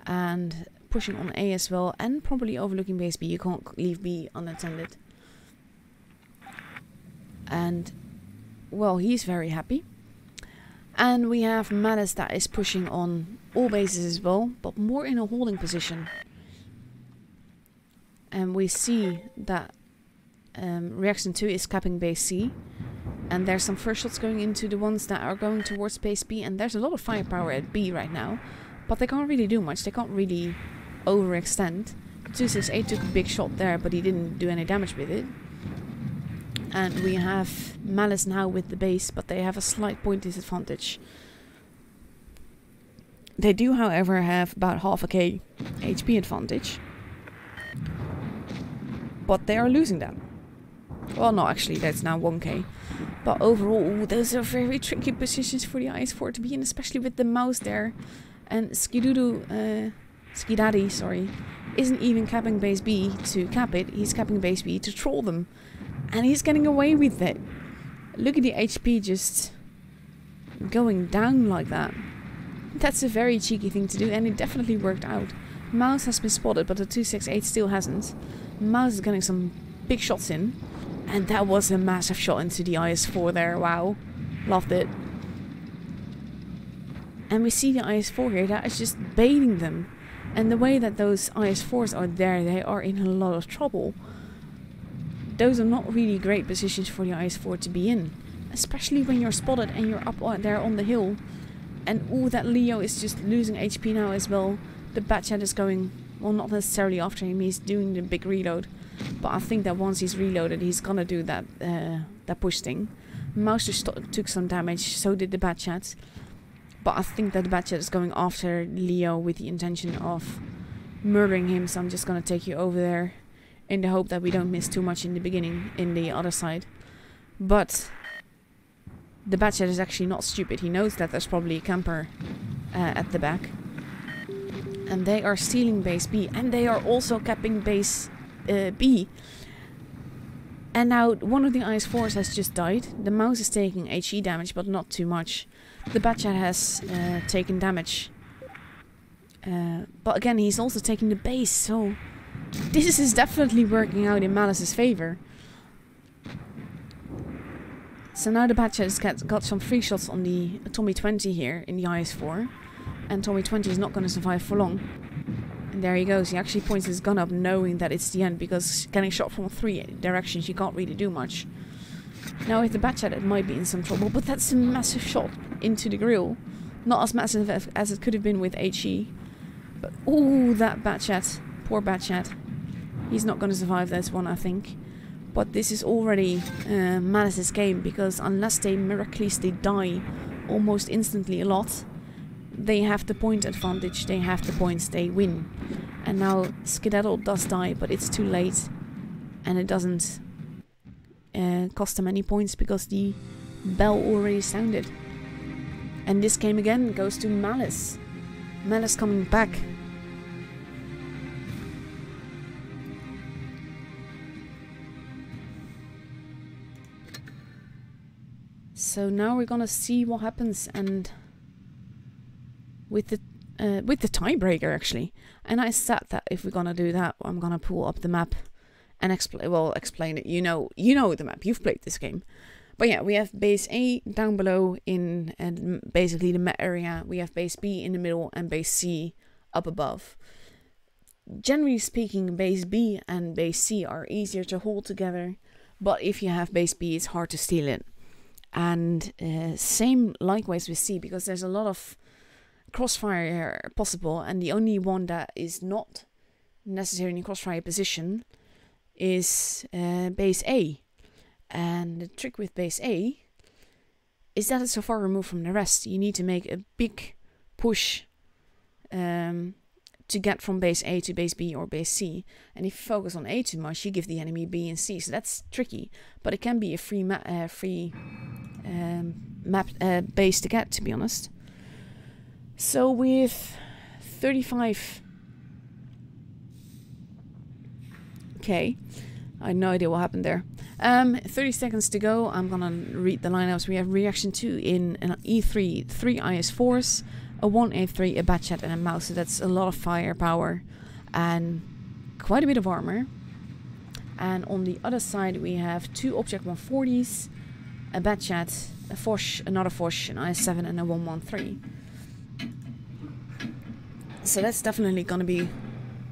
and pushing on A as well, and probably overlooking base B. You can't leave B unattended. And well, he's very happy. And we have Malice that is pushing on all bases as well, but more in a holding position. And we see that reaction 2 is capping base C. And there's some first shots going into the ones that are going towards base B. And there's a lot of firepower at B right now. But they can't really do much. They can't really overextend. 268 took a big shot there, but he didn't do any damage with it. And we have Malice now with the base, but they have a slight point disadvantage. They do, however, have about half a K HP advantage. But they are losing that. Well, no, actually, that's now 1K. But overall, those are very tricky positions for the IS-4 to be in, especially with the mouse there. And Skidaddy, sorry, isn't even capping base B to cap it. He's capping base B to troll them. And he's getting away with it. Look at the HP just going down like that. That's a very cheeky thing to do, and it definitely worked out. Mouse has been spotted, but the 268 still hasn't. Mouse is getting some big shots in. And that was a massive shot into the IS-4 there. Wow. Loved it. And we see the IS-4 here that is just baiting them. And the way that those IS-4s are there, they are in a lot of trouble. Those are not really great positions for the IS-4 to be in. Especially when you're spotted and you're up there on the hill. And ooh, that Leo is just losing HP now as well. The Batchat is going, well, not necessarily after him, he's doing the big reload. But I think that once he's reloaded, he's gonna do that that push thing. Mouser took some damage, so did the Batchat. But I think that the Batchat is going after Leo with the intention of murdering him, so I'm just gonna take you over there in the hope that we don't miss too much in the beginning in the other side. But the Batchat is actually not stupid. He knows that there's probably a camper at the back. And they are stealing base B, and they are also capping base B. And now one of the IS-4s has just died. The mouse is taking HE damage, but not too much. The Batchat has taken damage. But again, he's also taking the base, so this is definitely working out in Malice's favor. So now the Batchat has got some free shots on the Tommy 20 here in the IS-4. And Tommy 20 is not going to survive for long. And there he goes. He actually points his gun up knowing that it's the end, because getting shot from 3 directions you can't really do much. Now with the Batchat it might be in some trouble, but that's a massive shot into the grill. Not as massive as it could have been with HE. But ooh, that Batchat. Poor Batchat. He's not going to survive this one, I think. But this is already Malice's game, because unless they miraculously die almost instantly a lot, they have the point advantage, they have the points, they win. And now Skedaddle does die, but it's too late. And it doesn't cost them any points because the bell already sounded. And this game again goes to Malice. Malice coming back. So now we're gonna see what happens, and with the tiebreaker actually. And I said that if we're gonna do that, I'm gonna pull up the map and explain it. You know the map. You've played this game. But yeah, we have base A down below in basically the map area. We have base B in the middle and base C up above. Generally speaking, base B and base C are easier to hold together, but if you have base B, it's hard to steal it. And same likewise with C, because there's a lot of crossfire possible, and the only one that is not necessarily in crossfire position is base A. And the trick with base A is that it's so far removed from the rest. You need to make a big push to get from base A to base B or base C. And if you focus on A too much, you give the enemy B and C. So that's tricky, but it can be a free base to get, to be honest. So with 35... Okay, I had no idea what happened there. 30 seconds to go. I'm gonna read the lineups. We have reaction 2 in an E3, 3 IS-4s, a 1A3, a Batchat and a mouse. So that's a lot of firepower and quite a bit of armor. And on the other side we have 2 Object 140s, a Batchat, a Foch, another Foch, an IS-7 and a 113. So that's definitely gonna be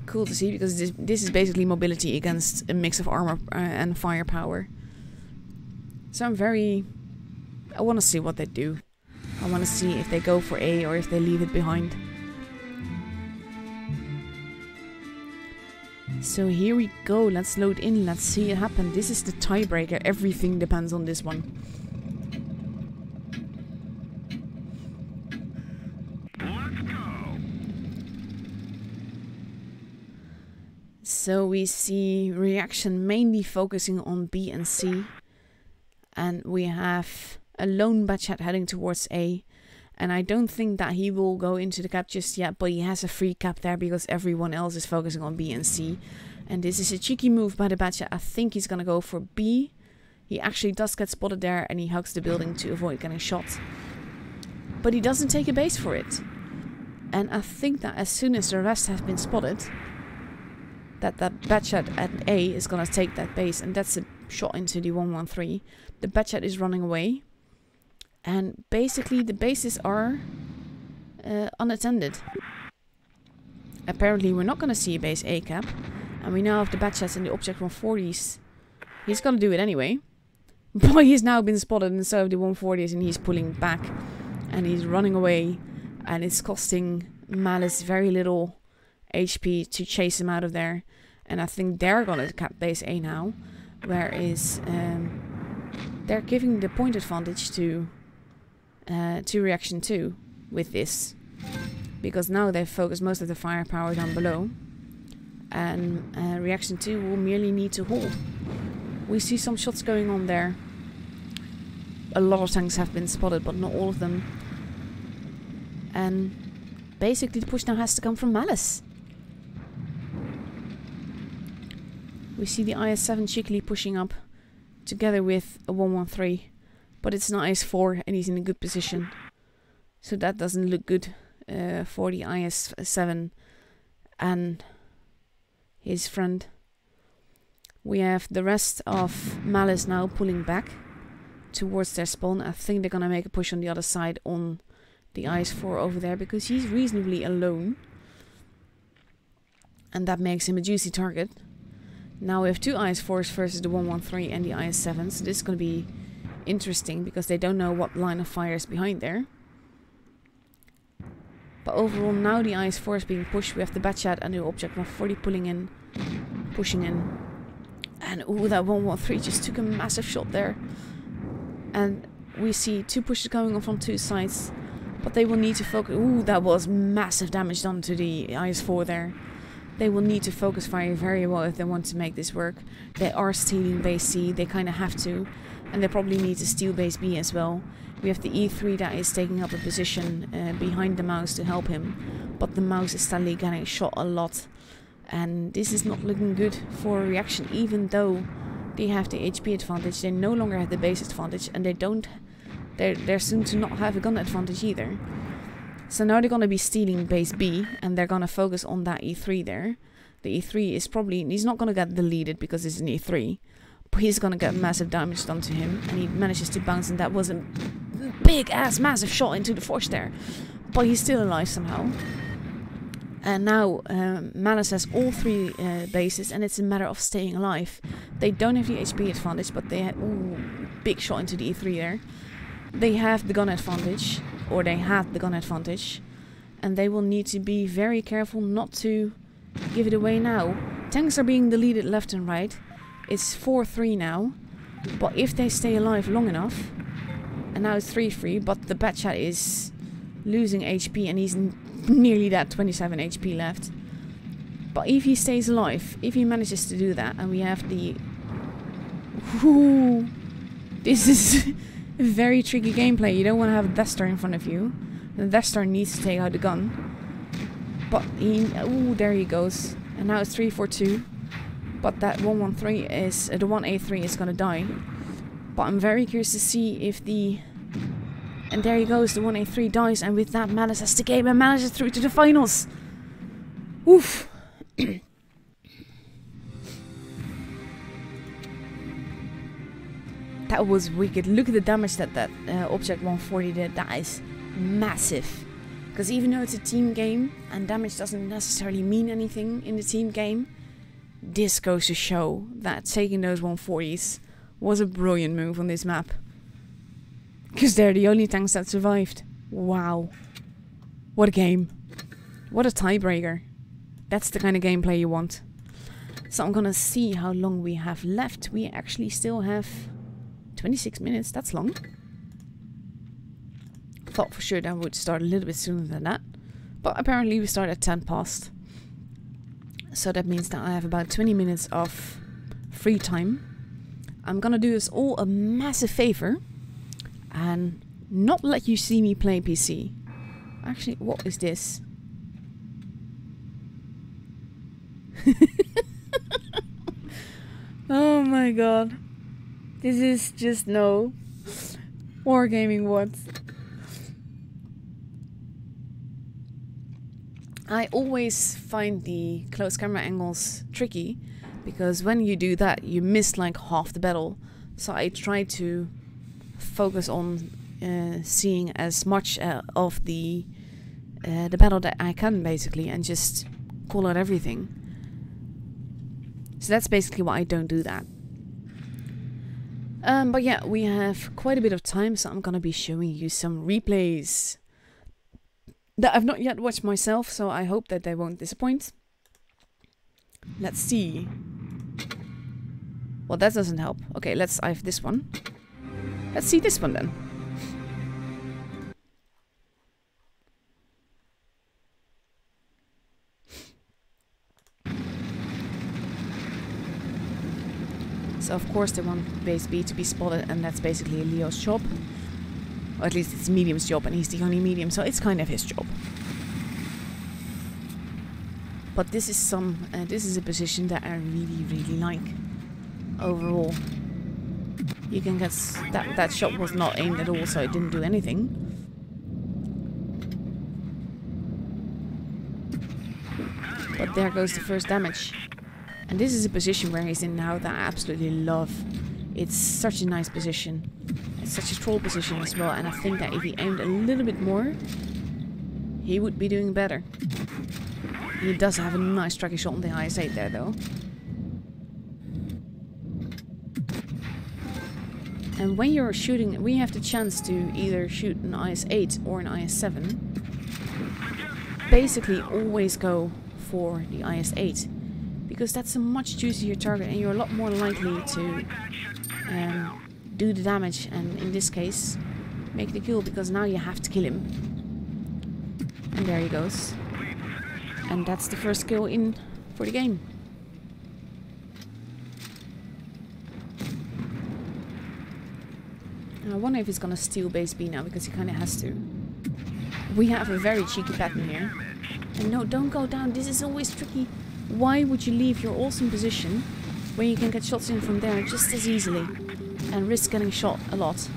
cool to see, because this is basically mobility against a mix of armor and firepower. So I want to see what they do. I want to see if they go for A or if they leave it behind. So here we go, let's load in, let's see it happen. This is the tiebreaker, everything depends on this one. So we see reaction mainly focusing on B and C. And we have a lone Batchat heading towards A. And I don't think that he will go into the cap just yet, but he has a free cap there because everyone else is focusing on B and C. And this is a cheeky move by the Batchat. I think he's going to go for B. He actually does get spotted there and he hugs the building to avoid getting shot. But he doesn't take a base for it. And I think that as soon as the rest have been spotted, that Batchat at A is going to take that base, and that's a shot into the 113. The Batchat is running away, and basically the bases are unattended. Apparently we're not going to see a base A cap, and we now have the Batchats and the Object 140s. He's going to do it anyway, but he's now been spotted, and so have the 140s, and he's pulling back, and he's running away, and it's costing Malice very little HP to chase him out of there. And I think they're gonna cap base A now, whereas they're giving the point advantage to reaction 2 with this. Because now they've focused most of the firepower down below. And reaction 2 will merely need to hold. We see some shots going on there. A lot of tanks have been spotted, but not all of them. And basically the push now has to come from Malice. We see the IS-7 cheekily pushing up together with a 113. But it's an IS-4 and he's in a good position. So that doesn't look good for the IS-7 and his friend. We have the rest of Malice now pulling back towards their spawn. I think they're gonna make a push on the other side on the IS-4 over there because he's reasonably alone. And that makes him a juicy target. Now we have two IS-4s versus the 113 and the IS-7. So this is gonna be interesting because they don't know what line of fire is behind there. But overall now the IS-4 is being pushed. We have the Batchat and the Object 140 pulling in, pushing in. And ooh, that 113 just took a massive shot there. And we see two pushes going on from two sides. But they will need to focus. Ooh, that was massive damage done to the IS-4 there. They will need to focus fire very well if they want to make this work. They are stealing base C, they kind of have to. And they probably need to steal base B as well. We have the E3 that is taking up a position behind the mouse to help him. But the mouse is steadily getting shot a lot. And this is not looking good for a reaction. Even though they have the HP advantage, they no longer have the base advantage. And they don't... They're soon to not have a gun advantage either. So now they're going to be stealing base B. And they're going to focus on that E3 there. The E3 is probably... He's not going to get deleted because it's an E3. But he's going to get massive damage done to him. And he manages to bounce. And that was a big ass massive shot into the force there. But he's still alive somehow. And now Malice has all three bases. And it's a matter of staying alive. They don't have the HP advantage. But they have... Ooh, big shot into the E3 there. They have the gun advantage. Or they had the gun advantage. And they will need to be very careful not to give it away now. Tanks are being deleted left and right. It's 4-3 now. But if they stay alive long enough... And now it's 3-3. But the Batchat is losing HP. And he's nearly that 27 HP left. But if he stays alive... If he manages to do that... And we have the... Ooh, this is a very tricky gameplay. You don't want to have a Death Star in front of you. The Death Star needs to take out the gun. But he... Ooh, there he goes. And now it's 3-4-2. But that 113 is... the 1A3 is gonna die. But I'm very curious to see if the... And there he goes, the 1A3 dies. And with that, Malice has the game and manages through to the finals. Oof. That was wicked. Look at the damage that Object 140 did. That is massive. Because even though it's a team game, and damage doesn't necessarily mean anything in the team game, this goes to show that taking those 140s was a brilliant move on this map. Because they're the only tanks that survived. Wow. What a game. What a tiebreaker. That's the kind of gameplay you want. So I'm gonna see how long we have left. We actually still have 26 minutes. That's long. Thought for sure that would start a little bit sooner than that. But apparently we start at 10 past. So that means that I have about 20 minutes of free time. I'm gonna do us all a massive favor. And not let you see me play PC. Actually, what is this? Oh my god. This is just no. Wargaming what? I always find the close camera angles tricky, because when you do that you miss like half the battle. So I try to focus on seeing as much of the battle that I can, basically, and just call out everything. So that's basically why I don't do that. But yeah, we have quite a bit of time, so I'm gonna be showing you some replays that I've not yet watched myself, so I hope that they won't disappoint. Let's see. Well, that doesn't help. Okay, I have this one. Let's see this one then. So of course they want base B to be spotted, and that's basically Leo's job. Or at least it's medium's job, and he's the only medium, so it's kind of his job. But this is a position that I really like. Overall, you can get that shot was not aimed at all, so it didn't do anything. But there goes the first damage. And this is a position where he's in now that I absolutely love. It's such a nice position. It's such a troll position as well, and I think that if he aimed a little bit more, he would be doing better. He does have a nice tracky shot on the IS-8 there though. And when you're shooting, we have the chance to either shoot an IS-8 or an IS-7. Basically always go for the IS-8. Because that's a much juicier target and you're a lot more likely to do the damage, and in this case make the kill, because now you have to kill him. And there he goes. And that's the first kill in for the game. And I wonder if he's gonna steal base B now, because he kinda has to. We have a very cheeky pattern here. And no, don't go down, this is always tricky. Why would you leave your awesome position when you can get shots in from there just as easily and risk getting shot a lot?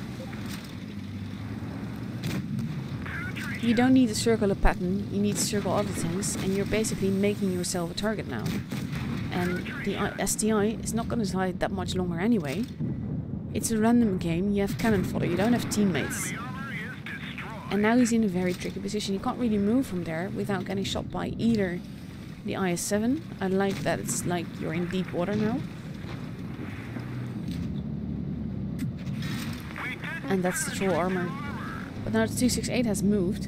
You don't need a circular pattern, you need to circle other things, and you're basically making yourself a target now. And the STI is not going to hide that much longer anyway. It's a random game, you have cannon fodder, you don't have teammates. And now he's in a very tricky position, you can't really move from there without getting shot by either the IS-7. I like that it's like you're in deep water now. And that's the troll armor. But now the 268 has moved.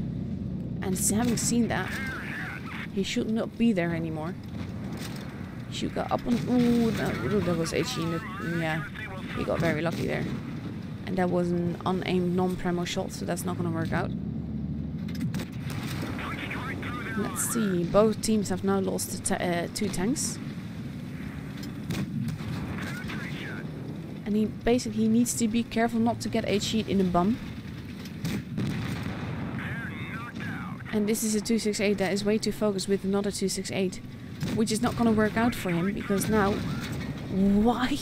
And having seen that, he should not be there anymore. He should go up on... Ooh, that was HE. Yeah, he got very lucky there. And that was an unaimed non-premo shot, so that's not going to work out. Let's see, both teams have now lost 2 tanks. And he basically needs to be careful not to get HE in the bum. And this is a 268 that is way too focused with another 268. Which is not going to work out for him, because now... Why?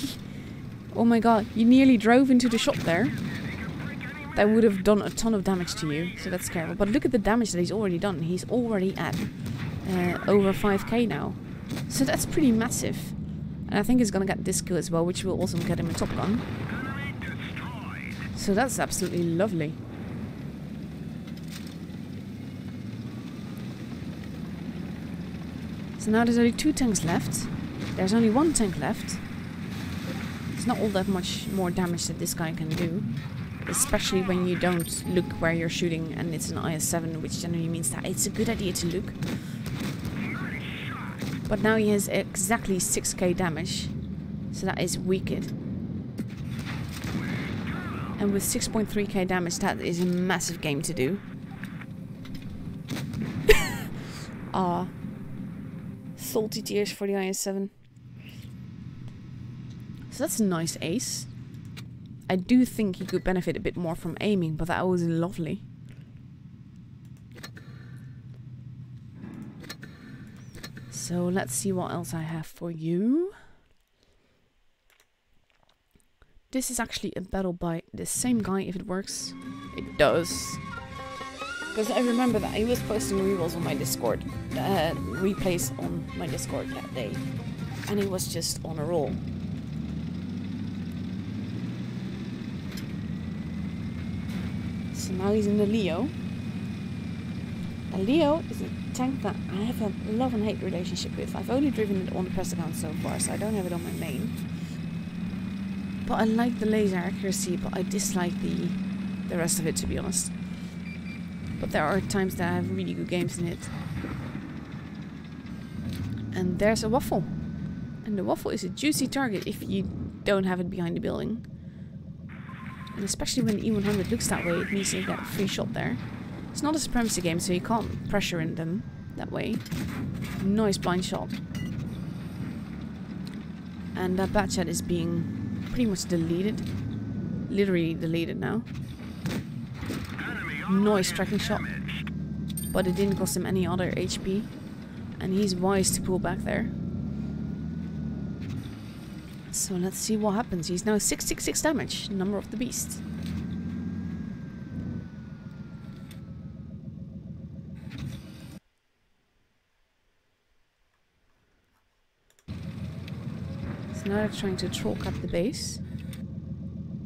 Oh my god, you nearly drove into the shot there. That would have done a ton of damage to you, so that's scary. But look at the damage that he's already done. He's already at over 5k now. So that's pretty massive. And I think he's gonna get this kill as well, which will also get him a top gun. So that's absolutely lovely. So now there's only 2 tanks left. There's only 1 tank left. It's not all that much more damage that this guy can do. Especially when you don't look where you're shooting and it's an IS-7, which generally means that it's a good idea to look. But now he has exactly 6k damage. So that is wicked. And with 6.3k damage, that is a massive game to do. Ah. Salty tears for the IS-7. So that's a nice ace. I do think he could benefit a bit more from aiming, but that was lovely. So let's see what else I have for you. This is actually a battle by the same guy, if it works. It does. Because I remember that he was posting rerolls on my Discord. Replays on my Discord that day. And he was just on a roll. So now he's in the Leo. The Leo is a tank that I have a love and hate relationship with. I've only driven it on the press account so far, so I don't have it on my main. But I like the laser accuracy, but I dislike the rest of it, to be honest. But there are times that I have really good games in it. And there's a waffle. And the waffle is a juicy target if you don't have it behind the building. And especially when E100 looks that way, it means you get a free shot there. It's not a supremacy game, so you can't pressure in them that way. Nice blind shot. And that bat chat is being pretty much deleted. Literally deleted now. Nice tracking shot. But it didn't cost him any other HP. And he's wise to pull back there. So let's see what happens. He's now 666 damage, number of the beast. So now they're trying to troll cap the base.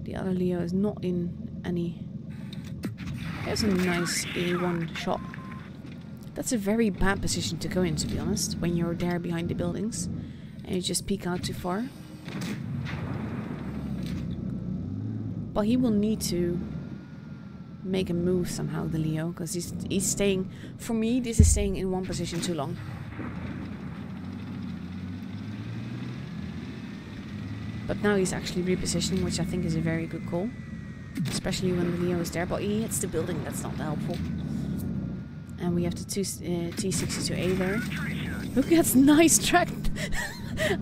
The other Leo is not in any... There's a nice A1 shot. That's a very bad position to go in, to be honest, when you're there behind the buildings and you just peek out too far. But he will need to make a move somehow, the Leo, because he's staying... For me, this is staying in one position too long. But now he's actually repositioning, which I think is a very good call. Especially when the Leo is there, but he hits the building, that's not helpful. And we have the T62A there. Look, that's nice track.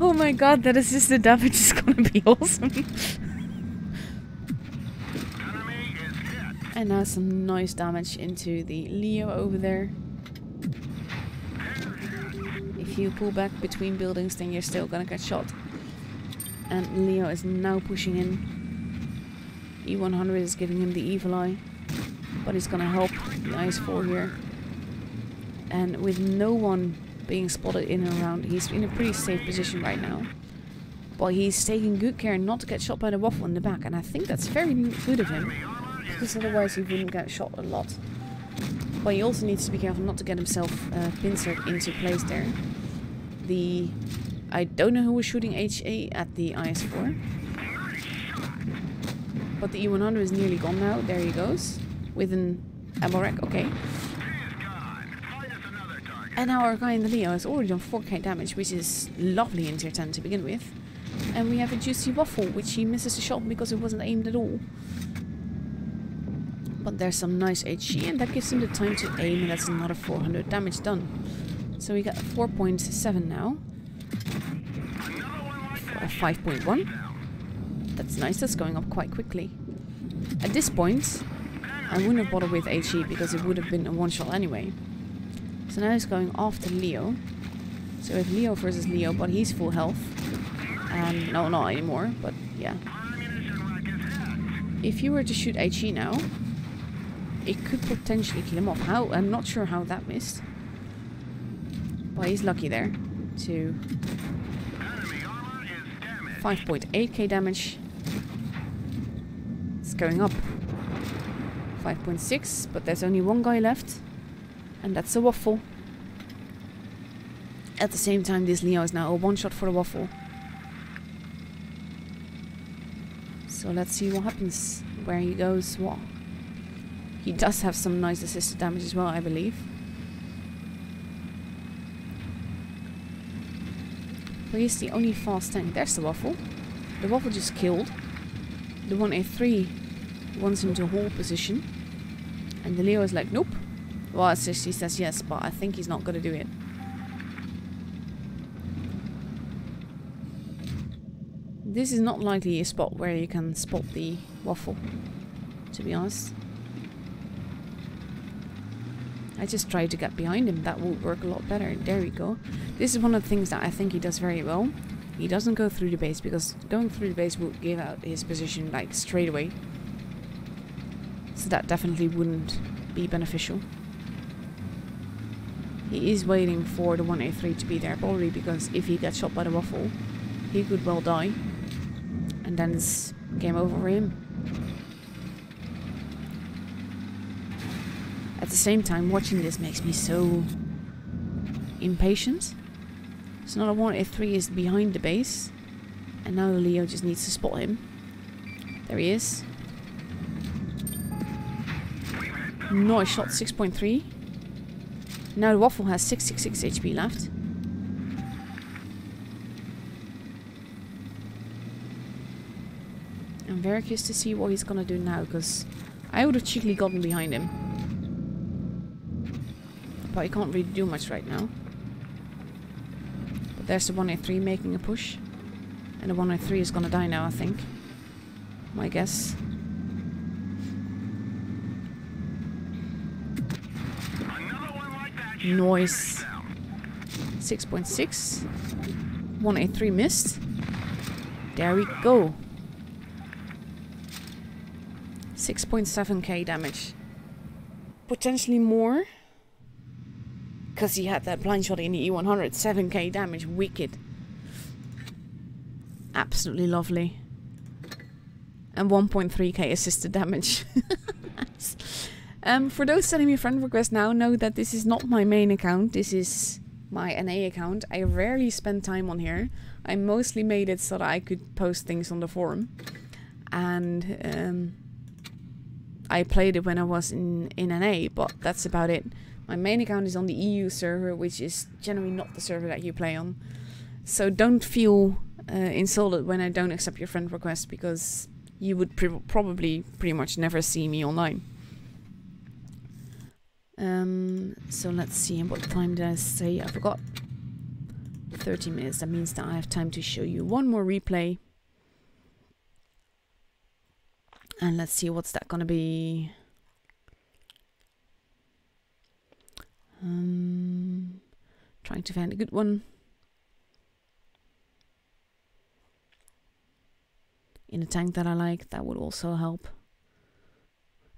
Oh my god, that assisted damage is gonna be awesome. And now some nice damage into the Leo over there. If you pull back between buildings, then you're still gonna get shot. And Leo is now pushing in. E100 is giving him the evil eye. But he's gonna help the IS-4 here. And with no one being spotted in and around, he's in a pretty safe position right now. But he's taking good care not to get shot by the waffle in the back. And I think that's very good of him. Because otherwise he wouldn't get shot a lot. But he also needs to be careful not to get himself pincered into place there. I don't know who was shooting HA at the IS-4. But the E100 is nearly gone now. There he goes. With an ammo rack. Okay. And now our guy in the Leo has already done 4k damage, which is lovely in tier 10 to begin with. And we have a juicy waffle, which he misses the shot because it wasn't aimed at all. But there's some nice HG, and that gives him the time to aim, and that's another 400 damage done. So we got 4.7 now. 5.1. That's nice, that's going up quite quickly. At this point, I wouldn't have bothered with HE because it would have been a one-shot anyway. So now he's going after Leo. So we have Leo versus Leo, but he's full health. And no, not anymore, but yeah. If you were to shoot HE now, it could potentially kill him off. How? I'm not sure how that missed. But he's lucky there to 5.8k damage. It's going up. 5.6, but there's only one guy left. And that's a waffle. At the same time, this Leo is now a one-shot for the waffle. So let's see what happens. Where he goes, what? He does have some nice assisted damage as well, I believe. But he's the only fast tank. There's the waffle. The waffle just killed. The 1A3 wants him to hold position. And the Leo is like, nope. Well, he says yes, but I think he's not going to do it. This is not likely a spot where you can spot the waffle, to be honest. I just tried to get behind him. That would work a lot better. There we go. This is one of the things that I think he does very well. He doesn't go through the base, because going through the base would give out his position like straight away. So that definitely wouldn't be beneficial. He is waiting for the 1A3 to be there, probably because if he gets shot by the waffle, he could well die. And then it's game over for him. At the same time, watching this makes me so impatient. So now the 1A3 is behind the base. And now Leo just needs to spot him. There he is. Nice shot, 6.3. Now the waffle has 666 HP left. And very curious to see what he's gonna do now, because I would have cheekily gotten behind him. But he can't really do much right now. But there's the 183 making a push. And the 103 is gonna die now, I think. My guess. Noise. 6.6. 183 missed. There we go. 6.7k damage. Potentially more. Because he had that blind shot in the E100. 7k damage. Wicked. Absolutely lovely. And 1.3k assisted damage. For those sending me friend requests now, know that this is not my main account. This is my NA account. I rarely spend time on here. I mostly made it so that I could post things on the forum. And I played it when I was in NA, but that's about it. My main account is on the EU server, which is generally not the server that you play on. So don't feel insulted when I don't accept your friend request, because you would probably pretty much never see me online. So let's see, what time did I say? I forgot. 30 minutes. That means that I have time to show you one more replay. And let's see, what's that gonna be? Trying to find a good one. In a tank that I like, that would also help.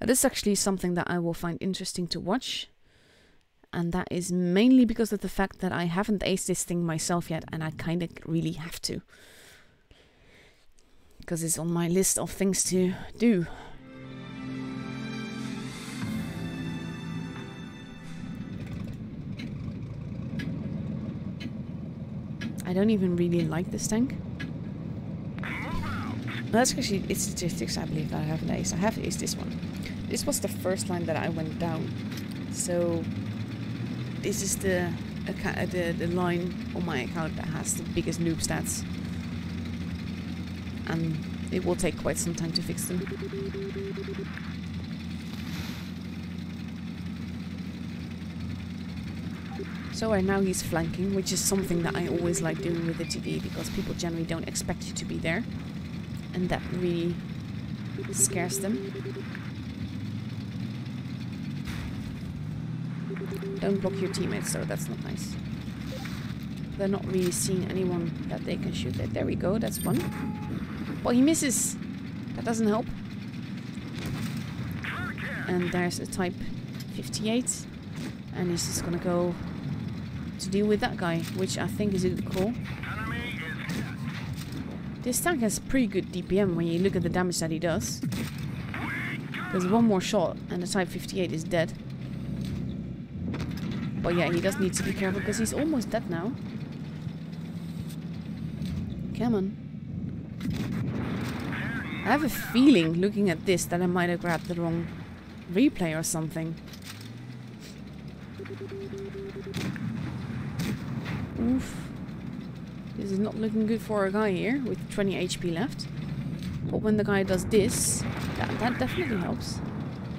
That is actually something that I will find interesting to watch. And that is mainly because of the fact that I haven't aced this thing myself yet, and I kind of really have to. Because it's on my list of things to do. I don't even really like this tank. That's actually, it's statistics I believe that I haven't aced. I have aced this one. This was the first line that I went down. So this is the line on my account that has the biggest noob stats. And it will take quite some time to fix them. So right now he's flanking, which is something that I always like doing with the TD, because people generally don't expect you to be there. And that really scares them. Don't block your teammates, so that's not nice. They're not really seeing anyone that they can shoot at. There we go, that's one. Well, he misses. That doesn't help. And there's a Type 58. And he's just gonna go to deal with that guy, which I think is a good call. This tank has pretty good DPM when you look at the damage that he does. There's one more shot and the Type 58 is dead. But yeah, he does need to be careful because he's almost dead now. Come on. I have a feeling, looking at this, that I might have grabbed the wrong replay or something. Oof. This is not looking good for a guy here with 20 HP left. But when the guy does this, that definitely helps.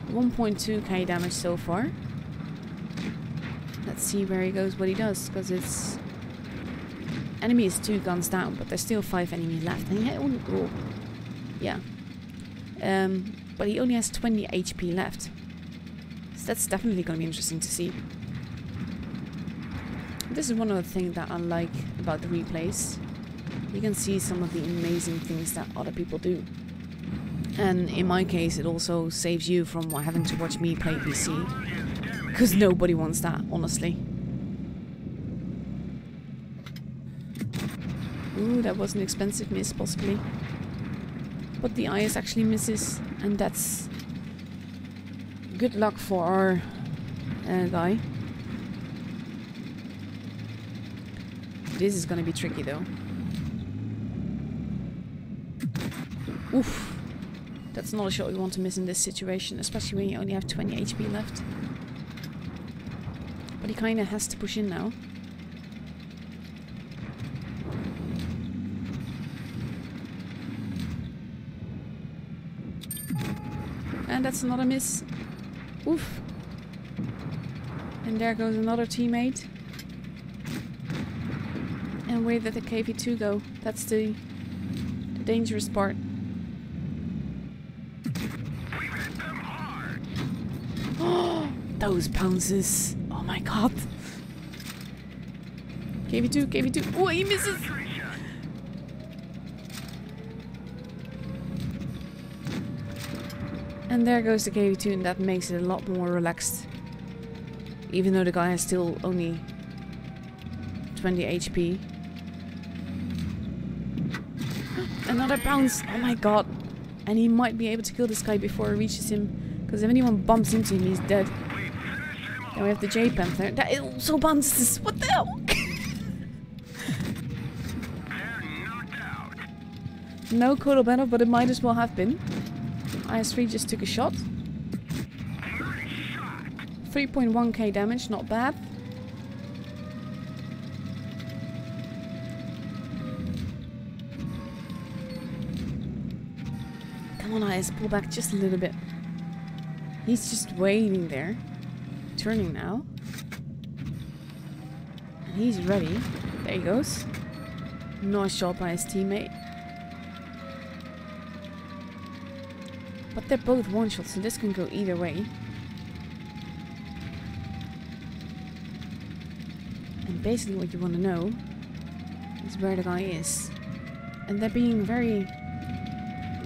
1.2k damage so far. Let's see where he goes, what he does, because it's... Enemy is 2 guns down, but there's still 5 enemies left. And he only... Oh, yeah. But he only has 20 HP left. So that's definitely going to be interesting to see. This is one of the things that I like about the replays. You can see some of the amazing things that other people do. And in my case, it also saves you from having to watch me play PC. Because nobody wants that, honestly. Ooh, that was an expensive miss, possibly. But the IS actually misses, and that's good luck for our guy. This is gonna be tricky, though. Oof. That's not a shot we want to miss in this situation, especially when you only have 20 HP left. But he kinda has to push in now. that's another miss. Oof. And there goes another teammate. And where did the KV2 go? That's the dangerous part. Oh, those bounces. Oh my god. KV2, KV2. Oh, he misses. And there goes the KV2, and that makes it a lot more relaxed. Even though the guy has still only 20 HP. Another bounce! Oh my god! And he might be able to kill this guy before he reaches him. Because if anyone bumps into him, he's dead. Then we have the J Panther. That also bounces! What the hell? No Kodo battle, but it might as well have been. IS-3 just took a shot. 3.1k damage, not bad. Come on, IS, pull back just a little bit. He's just waiting there. Turning now. And he's ready. There he goes. Nice shot by his teammate. But they're both one-shots, so this can go either way. And basically what you want to know is where the guy is. And they're being very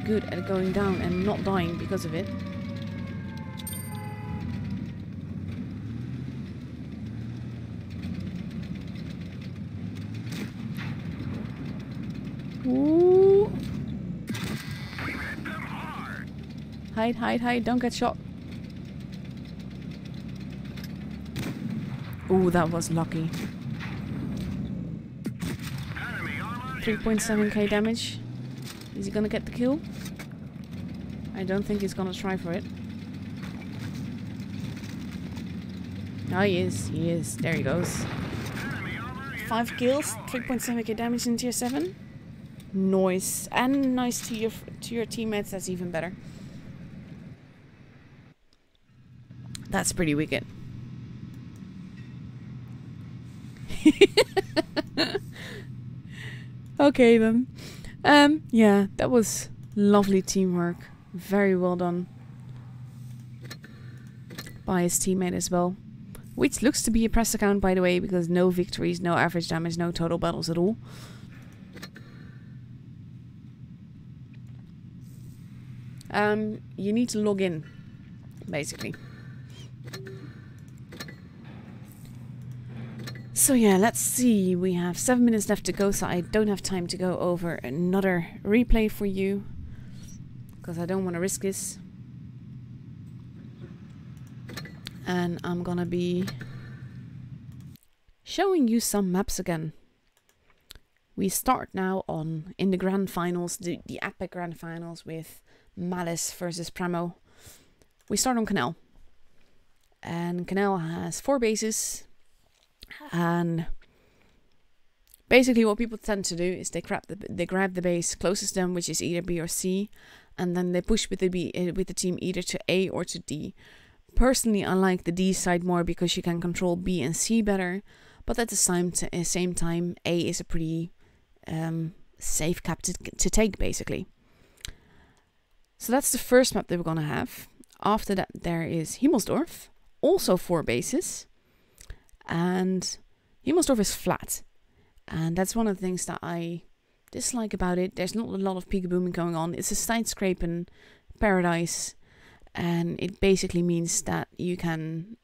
good at going down and not dying because of it. Ooh. Hide, hide, hide, don't get shot. Ooh, that was lucky. 3.7k damage. Is he gonna get the kill? I don't think he's gonna try for it. Oh, he is. He is. There he goes. 5 kills, 3.7k damage in tier 7. Nice. And nice to your teammates. That's even better. That's pretty wicked. Okay then. Yeah, that was lovely teamwork. Very well done by his teammate as well. Which looks to be a press account, by the way, because no victories, no average damage, no total battles at all. You need to log in, basically. So yeah, let's see. We have 7 minutes left to go, so I don't have time to go over another replay for you. Because I don't want to risk this. And I'm gonna be showing you some maps again. We start now in the grand finals, the epic grand finals with Malice versus Pramo. We start on Canal. And Canal has 4 bases. And basically what people tend to do is they grab the base closest to them, which is either B or C, and then they push with the team either to A or to D. Personally, I like the D side more because you can control B and C better, but at the same time, A is a pretty safe cap to take, basically. So that's the first map that we're gonna have. After that, there is Himmelsdorf, also 4 bases. And Himmelsdorf is flat. And that's one of the things that I dislike about it. There's not a lot of peekabooming going on. It's a side-scraping paradise. And it basically means that you can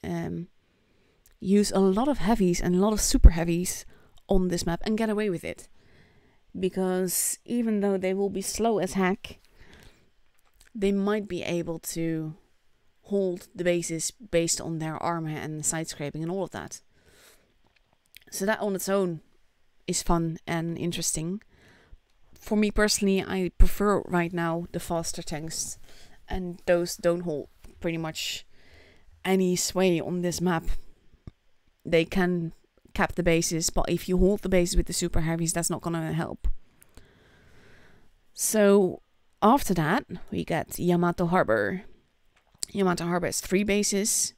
use a lot of heavies and a lot of super heavies on this map and get away with it. Because even though they will be slow as heck, they might be able to hold the bases based on their armor and side-scraping and all of that. So that on its own is fun and interesting. For me personally, I prefer right now the faster tanks. And those don't hold pretty much any sway on this map. They can cap the bases, but if you hold the bases with the super heavies, that's not gonna help. So after that, we get Yamato Harbor. Yamata Harbor has 3 bases.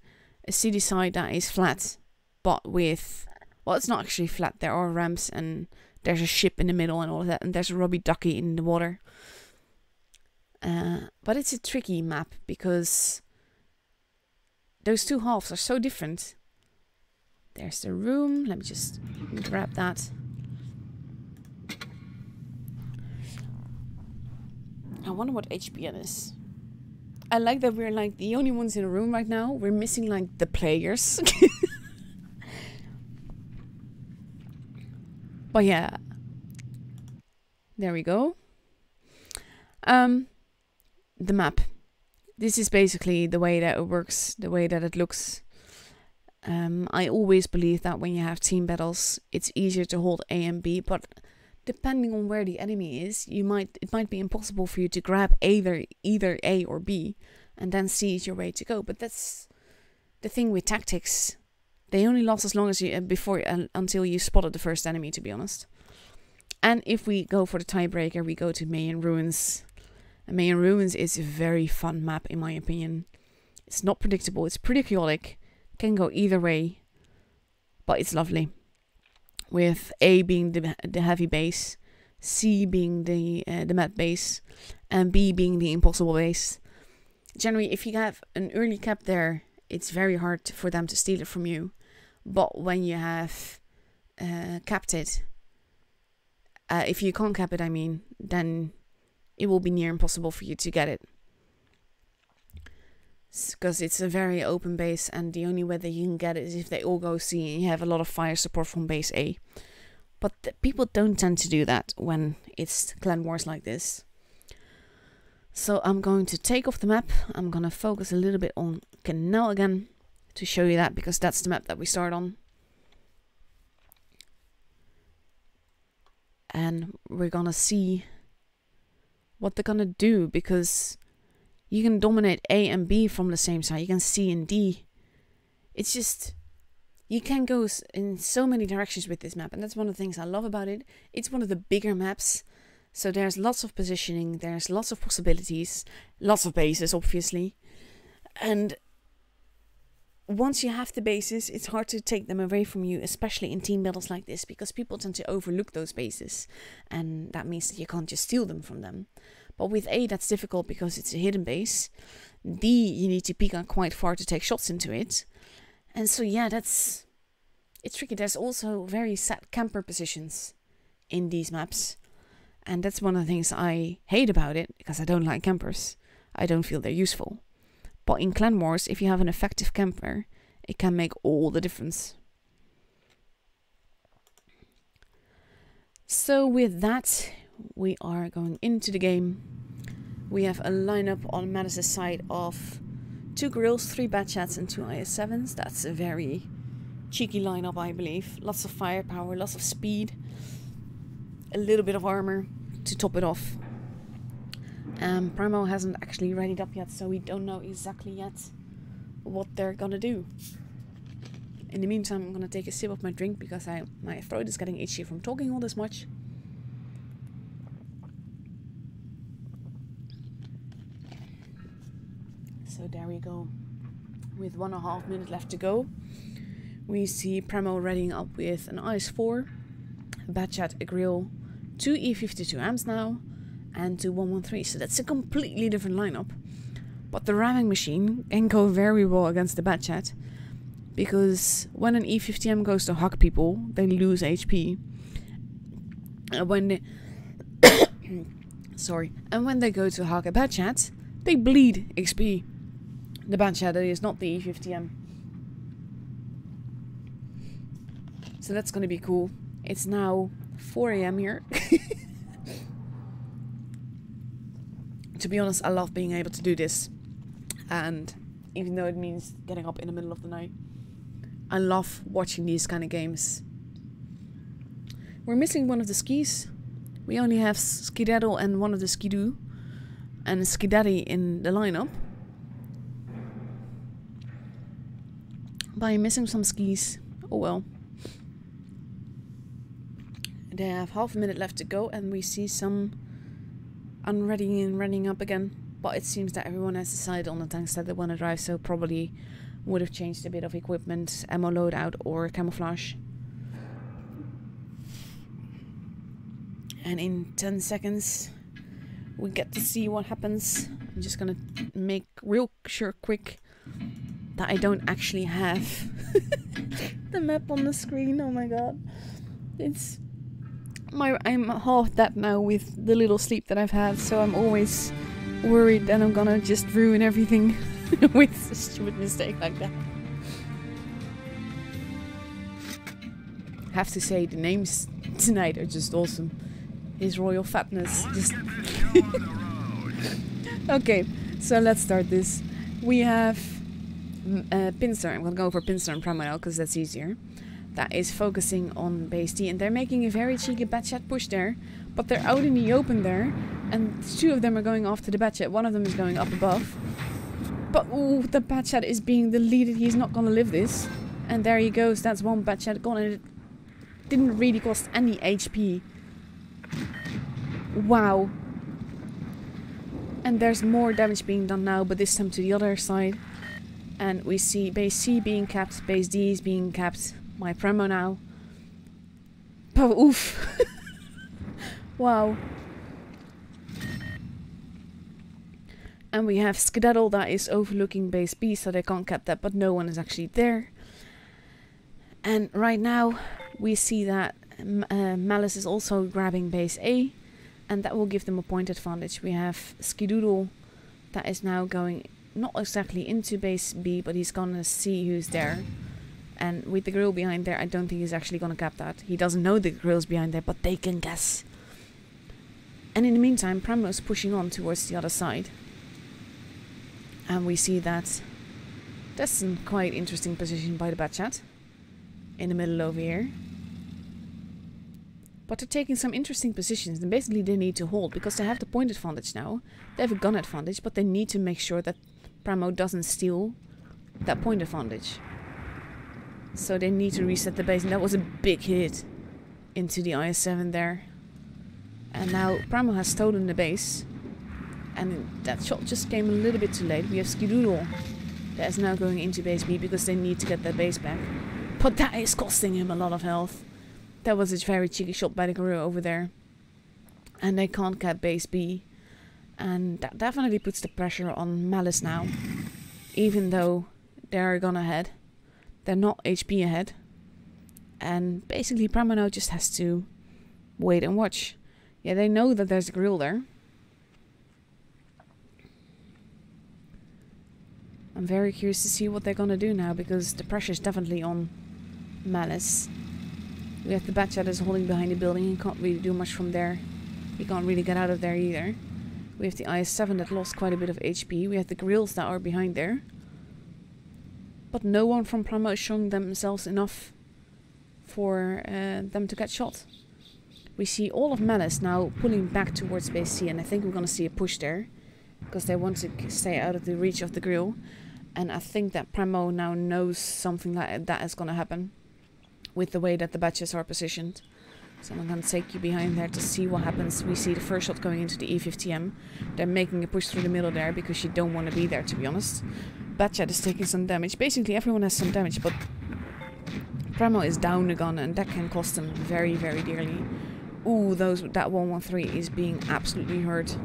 A city side that is flat, but with... Well, it's not actually flat. There are ramps and there's a ship in the middle and all of that. And there's a rubby ducky in the water. But it's a tricky map because those 2 halves are so different. There's the room. Let me just grab that. I wonder what HPN is. I like that we're like the only ones in the room right now. We're missing like the players. But yeah. There we go. The map. This is basically the way that it works, the way that it looks. I always believe that when you have team battles, it's easier to hold A and B, but depending on where the enemy is, it might be impossible for you to grab either A or B and then C is your way to go. But that's the thing with tactics. They only last as long as you until you spotted the first enemy, to be honest. And if we go for the tiebreaker, we go to Mayan Ruins. And Mayan Ruins is a very fun map, in my opinion. It's not predictable. It's pretty chaotic. Can go either way, but it's lovely. With A being the heavy base, C being the mad base, and B being the impossible base. Generally, if you have an early cap there, it's very hard for them to steal it from you. But when you have capped it, if you can't cap it, I mean, then it will be near impossible for you to get it. Because it's a very open base, and the only way that you can get it is if they all go C and you have a lot of fire support from base A. But people don't tend to do that when it's clan wars like this. So I'm going to take off the map. I'm going to focus a little bit on Canal again to show you that, because that's the map that we start on. And we're going to see what they're going to do, because you can dominate A and B from the same side. You can C and D. It's just... You can go in so many directions with this map. And that's one of the things I love about it. It's one of the bigger maps. So there's lots of positioning. There's lots of possibilities. Lots of bases, obviously. And once you have the bases, it's hard to take them away from you. Especially in team battles like this. Because people tend to overlook those bases. And that means that you can't just steal them from them. But with A, that's difficult because it's a hidden base. D, you need to peek out quite far to take shots into it. And so, yeah, it's tricky. There's also very set camper positions in these maps. And that's one of the things I hate about it, because I don't like campers. I don't feel they're useful. But in clan wars, if you have an effective camper, it can make all the difference. So with that, we are going into the game. We have a lineup on Mattis' side of 2 grills, 3 Batchats and 2 IS-7s. That's a very cheeky lineup, I believe. Lots of firepower, lots of speed, a little bit of armor to top it off. Primo hasn't actually readied up yet, so we don't know exactly yet what they're gonna do. In the meantime, I'm gonna take a sip of my drink because my throat is getting itchy from talking all this much. So there we go. With 1.5 minutes left to go, we see Primo readying up with an IS-4, a Batchat, a grill, 2 E52 amps now, and 2 113. So that's a completely different lineup. But the ramming machine can go very well against the Batchat, because when an E50M goes to hug people, they lose HP. When they and when they go to hug a Batchat, they bleed XP. The Batchat is not the E50M. So that's gonna be cool. It's now 4 AM here. To be honest, I love being able to do this. And even though it means getting up in the middle of the night, I love watching these kind of games. We're missing one of the skis. We only have Skidaddle and one of the Skidoo. And Skidaddy in the lineup. By missing some skis. Oh well. They have half a minute left to go, and we see some unready and running up again. But it seems that everyone has decided on the tanks that they want to drive, so probably would have changed a bit of equipment, ammo loadout or camouflage. And in 10 seconds we get to see what happens. I'm just gonna make real sure quick that I don't actually have the map on the screen. Oh my god. I'm half that now with the little sleep that I've had, so I'm always worried that I'm gonna just ruin everything with a stupid mistake like that. I have to say, the names tonight are just awesome. His Royal Fatness, just... Okay, so let's start this. We have Pinster. I'm gonna go for Pinster and Pramo now, because that's easier. That is focusing on base D, and they're making a very cheeky Batchat push there, but they're out in the open there, and 2 of them are going after the Batchat. 1 of them is going up above. But ooh, the Batchat is being deleted. He's not gonna live this. And there he goes. That's 1 Batchat gone, and it didn't really cost any HP. Wow. And there's more damage being done now, but this time to the other side. And we see base C being capped, base D is being capped. My Pramo now. Oh, oof. Wow. And we have Skedaddle that is overlooking base B, so they can't cap that, but no one is actually there. And right now we see that Malice is also grabbing base A, and that will give them a point advantage. We have Skidoodle that is now going not exactly into base B, but he's gonna see who's there. And with the grill behind there, I don't think he's actually gonna cap that. He doesn't know the grill's behind there, but they can guess. And in the meantime, Pramo's pushing on towards the other side. And we see that that's some quite interesting position by the Batchat. In the middle over here. But they're taking some interesting positions, and basically they need to hold, because they have the point advantage now. They have a gun advantage, but they need to make sure that Pramo doesn't steal that point advantage. So they need to reset the base, and that was a big hit into the IS-7 there. And now Pramo has stolen the base, and that shot just came a little bit too late. We have Skidoodle that is now going into base B because they need to get their base back. But that is costing him a lot of health. That was a very cheeky shot by the gorilla over there. And they can't cap base B. And that definitely puts the pressure on Malice now. Even though they're gone ahead. They're not HP ahead. And basically Pramo now just has to wait and watch. Yeah, they know that there's a grill there. I'm very curious to see what they're gonna do now, because the pressure is definitely on Malice. We have the Batchat is holding behind the building and can't really do much from there. He can't really get out of there either. We have the IS-7 that lost quite a bit of HP. We have the grills that are behind there. But no one from Pramo is showing themselves enough for them to get shot. We see all of Malice now pulling back towards base C, and I think we're gonna see a push there. Because they want to stay out of the reach of the grill. And I think that Pramo now knows something like that is gonna happen. With the way that the Batches are positioned. So I'm going to take you behind there to see what happens. We see the first shot going into the E50M. They're making a push through the middle there because you don't want to be there, to be honest. Batchat is taking some damage. Basically everyone has some damage, but Pramo is down the gun, and that can cost them very, very dearly. Ooh, that 113 is being absolutely hurt.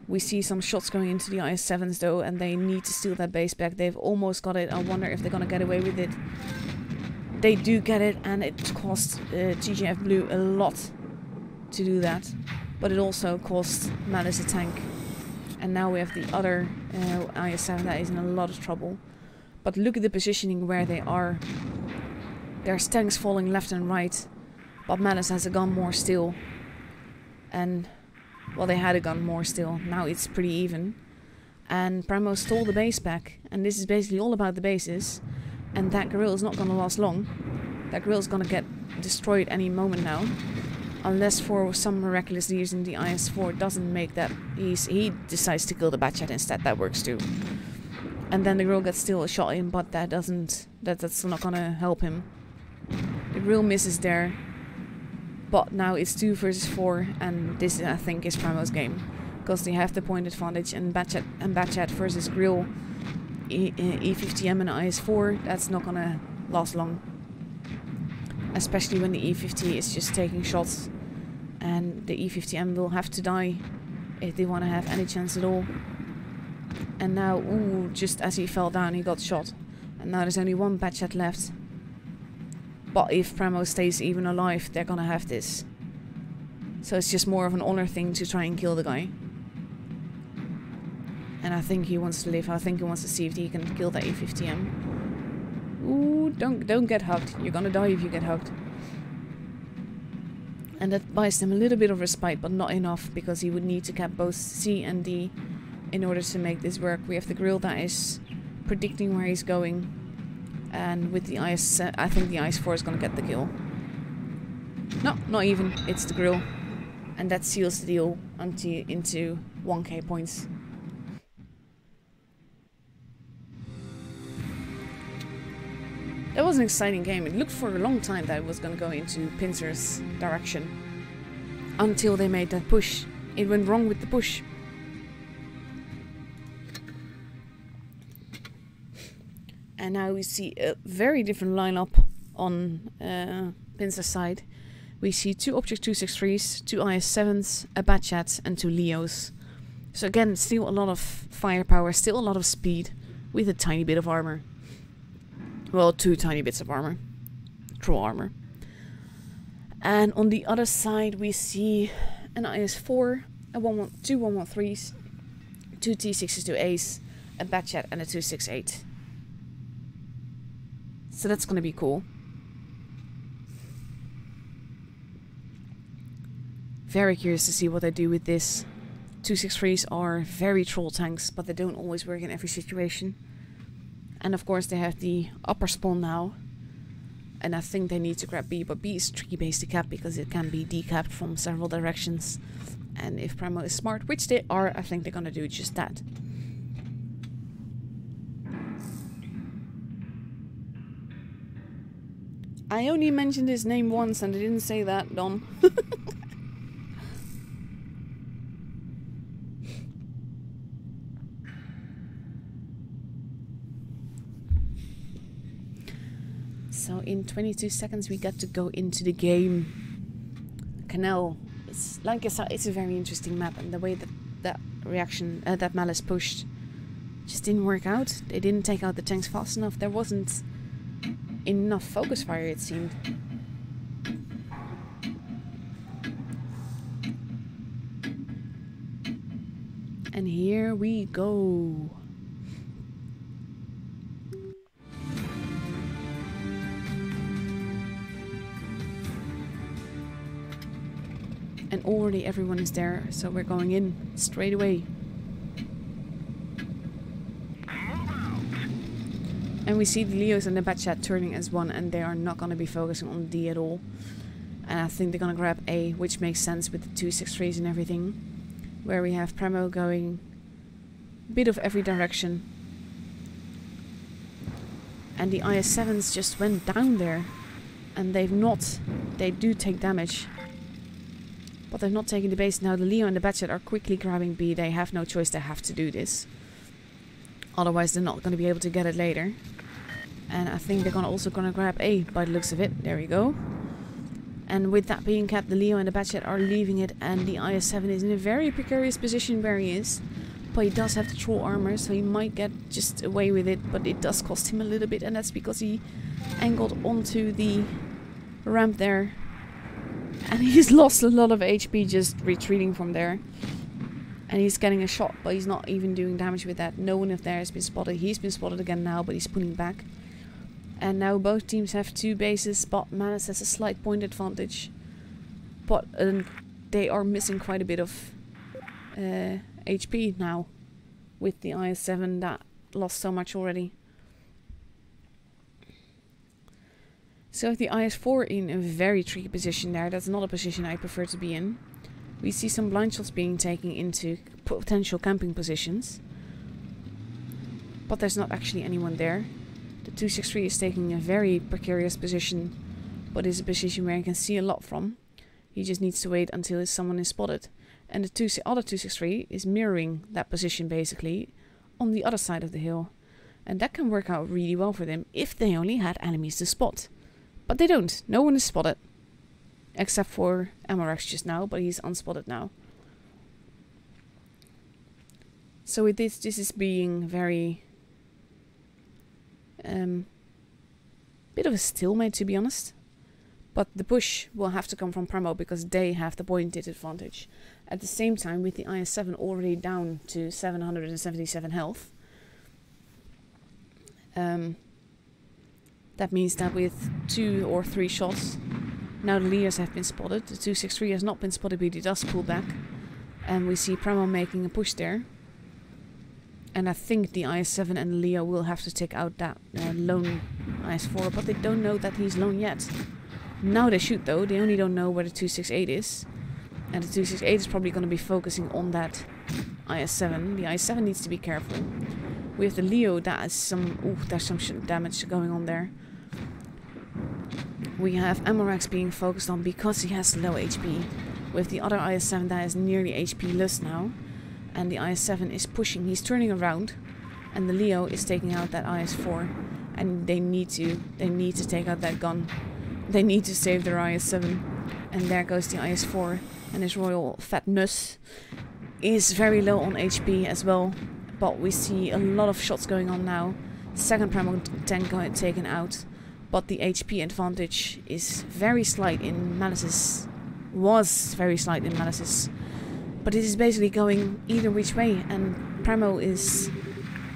We see some shots going into the IS-7s though, and they need to steal that base back. They've almost got it. I wonder if they're going to get away with it. They do get it, and it cost TGF Blue a lot to do that. But it also cost Malice a tank. And now we have the other IS-7 that is in a lot of trouble. But look at the positioning where they are. There's tanks falling left and right. But Malice has a gun more still. And, well, they had a gun more still. Now it's pretty even. And Pramo stole the base back. And this is basically all about the bases. And that grill is not going to last long. That grill is going to get destroyed any moment now. Unless for some miraculous reason the IS-4 doesn't make that. He decides to kill the Batchat instead. That works too. And then the grill gets still a shot in, but that's not going to help him. The grill misses there. But now it's 2 versus 4, and this I think is Pramo's game. because they have the point advantage, and Batchat versus Grill, E50M and IS4, that's not gonna last long. Especially when the E50 is just taking shots, and the E50M will have to die if they want to have any chance at all. And now, ooh, just as he fell down, he got shot. And now there's only one Batchat left. But if Pramo stays even alive, they're gonna have this. So it's just more of an honor thing to try and kill the guy. And I think he wants to live. I think he wants to see if he can kill that E50M. Ooh, don't get hugged. You're gonna die if you get hugged. And that buys them a little bit of respite, but not enough, because he would need to cap both C and D in order to make this work. We have the Grill that is predicting where he's going. And with the I think the IS-4 is gonna get the kill. No, not even. It's the Grill. And that seals the deal into 1k points. That was an exciting game. It looked for a long time that it was going to go into Pincer's direction. Until they made that push. It went wrong with the push. And now we see a very different lineup on Pincer's side. We see 2 Object 263s, 2 IS-7s, a Batchat, and 2 Leos. So again, still a lot of firepower, still a lot of speed, with a tiny bit of armor. Well, 2 tiny bits of armor. Troll armor. And on the other side we see an IS-4, two 113s, 2 T62As, a Batchat, and a 268. So that's gonna be cool. Very curious to see what they do with this. 263s are very troll tanks, but they don't always work in every situation. And of course they have the upper spawn now. And I think they need to grab B, but B is tricky base to cap because it can be decapped from several directions. And if Primo is smart, which they are, I think they're gonna do just that. I only mentioned his name once and I didn't say that, Dom. So in 22 seconds we got to go into the game. Canal. It's like I said, it's a very interesting map, and the way that that Malice pushed just didn't work out. They didn't take out the tanks fast enough. There wasn't enough focus fire, it seemed. And here we go. And already everyone is there, so we're going in straight away. And we see the Leos and the Batchat turning as one, and they are not going to be focusing on D at all. And I think they're going to grab A, which makes sense with the 263s and everything. Where we have Primo going a bit of every direction. And the IS-7s just went down there. And they do take damage. But they've not taken the base. Now the Leo and the Batchat are quickly grabbing B. They have no choice, they have to do this. Otherwise they're not going to be able to get it later. And I think they're also going to grab A by the looks of it. There we go. And with that being capped, the Leo and the Batchat are leaving it. And the IS-7 is in a very precarious position where he is. But he does have the troll armor, so he might get just away with it. But it does cost him a little bit. And that's because he angled onto the ramp there. And he's lost a lot of HP just retreating from there. And he's getting a shot, but he's not even doing damage with that. No one of there has been spotted. He's been spotted again now, but he's pulling back. And now both teams have 2 bases, but Malice has a slight point advantage. But they are missing quite a bit of HP now. With the IS-7 that lost so much already. So the IS-4 in a very tricky position there. That's not a position I prefer to be in. We see some blind shots being taken into potential camping positions. But there's not actually anyone there. The 263 is taking a very precarious position. But is a position where you can see a lot from. He just needs to wait until someone is spotted. And the other 263 is mirroring that position basically on the other side of the hill. And that can work out really well for them if they only had enemies to spot. But they don't. No one is spotted. Except for Amorax just now, but he's unspotted now. So with this is being very... bit of a stalemate, to be honest. But the push will have to come from Premo because they have the pointed advantage. At the same time, with the IS-7 already down to 777 health, that means that with 2 or 3 shots, now the Leos have been spotted. The 263 has not been spotted, but he does pull back. And we see Premo making a push there. And I think the IS-7 and the Leo will have to take out that lone IS-4, but they don't know that he's lone yet. Now they should though, they only don't know where the 268 is. And the 268 is probably going to be focusing on that IS-7. The IS-7 needs to be careful. With the Leo, that is some... Ooh, there's some damage going on there. We have Amorax being focused on because he has low HP. With the other IS-7 that is nearly HP-less now. And the IS-7 is pushing, he's turning around. And the Leo is taking out that IS-4. And they need to take out that gun. They need to save their IS-7. And there goes the IS-4. And his Royal Fat Nuss is very low on HP as well. But we see a lot of shots going on now. Second Primo tank taken out. But the HP advantage is very slight in Malice's... Was very slight in Malice's. But it is basically going either which way. And Primo is...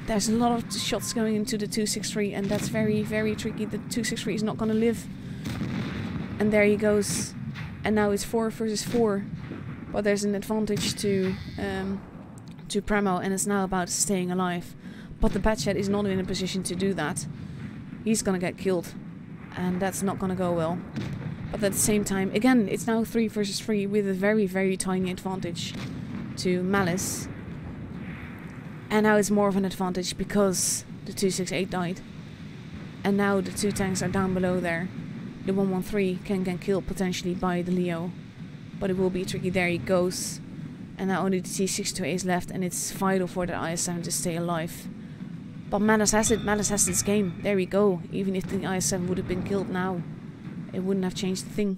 There's a lot of shots going into the 263. And that's very, very tricky. The 263 is not going to live. And there he goes. And now it's 4 versus 4. But there's an advantage to Primo. And it's now about staying alive. But the Batchet is not in a position to do that. He's going to get killed. And that's not going to go well. But at the same time, again, it's now 3 versus 3 with a very, very tiny advantage to Malice. And now it's more of an advantage because the 268 died. And now the 2 tanks are down below there. The 113 can get killed potentially by the Leo. But it will be tricky. There he goes. And now only the T628 is left. And it's vital for the IS-7 to stay alive. But Malice has it. Malice has this game. There we go. Even if the IS-7 would have been killed now, it wouldn't have changed the thing.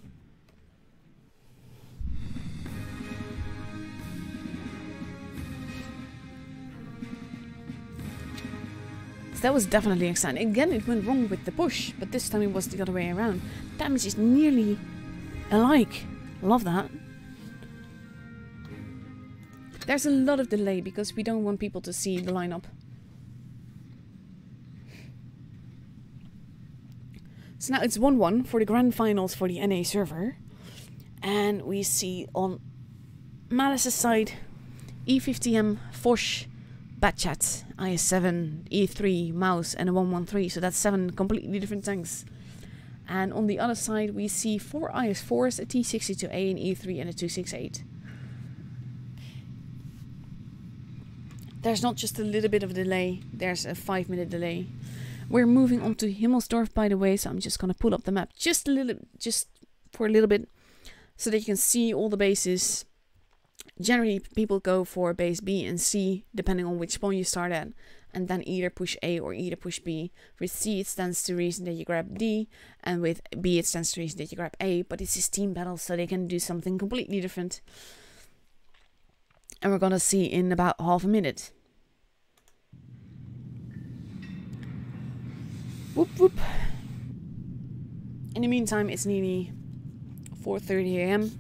So that was definitely exciting. Again, it went wrong with the push, but this time it was the other way around. Damage is nearly alike. Love that. There's a lot of delay because we don't want people to see the lineup. So now it's 1-1 for the grand finals for the NA server. And we see on Malice's side E50M, Foch, Batchat, IS-7, E3, Mouse and a 113. So that's 7 completely different tanks. And on the other side we see 4 IS-4s, a T62A, an E3 and a 268. There's not just a little bit of a delay, there's a 5-minute delay. We're moving on to Himmelsdorf, by the way, so I'm just going to pull up the map just for a little bit, so that you can see all the bases. Generally, people go for base B and C, depending on which spawn you start at, and then either push A or either push B. With C, it stands to reason that you grab D, and with B, it stands to reason that you grab A, but this is team battle, so they can do something completely different. And we're going to see in about half a minute. Whoop whoop. In the meantime, it's nearly 4:30 AM.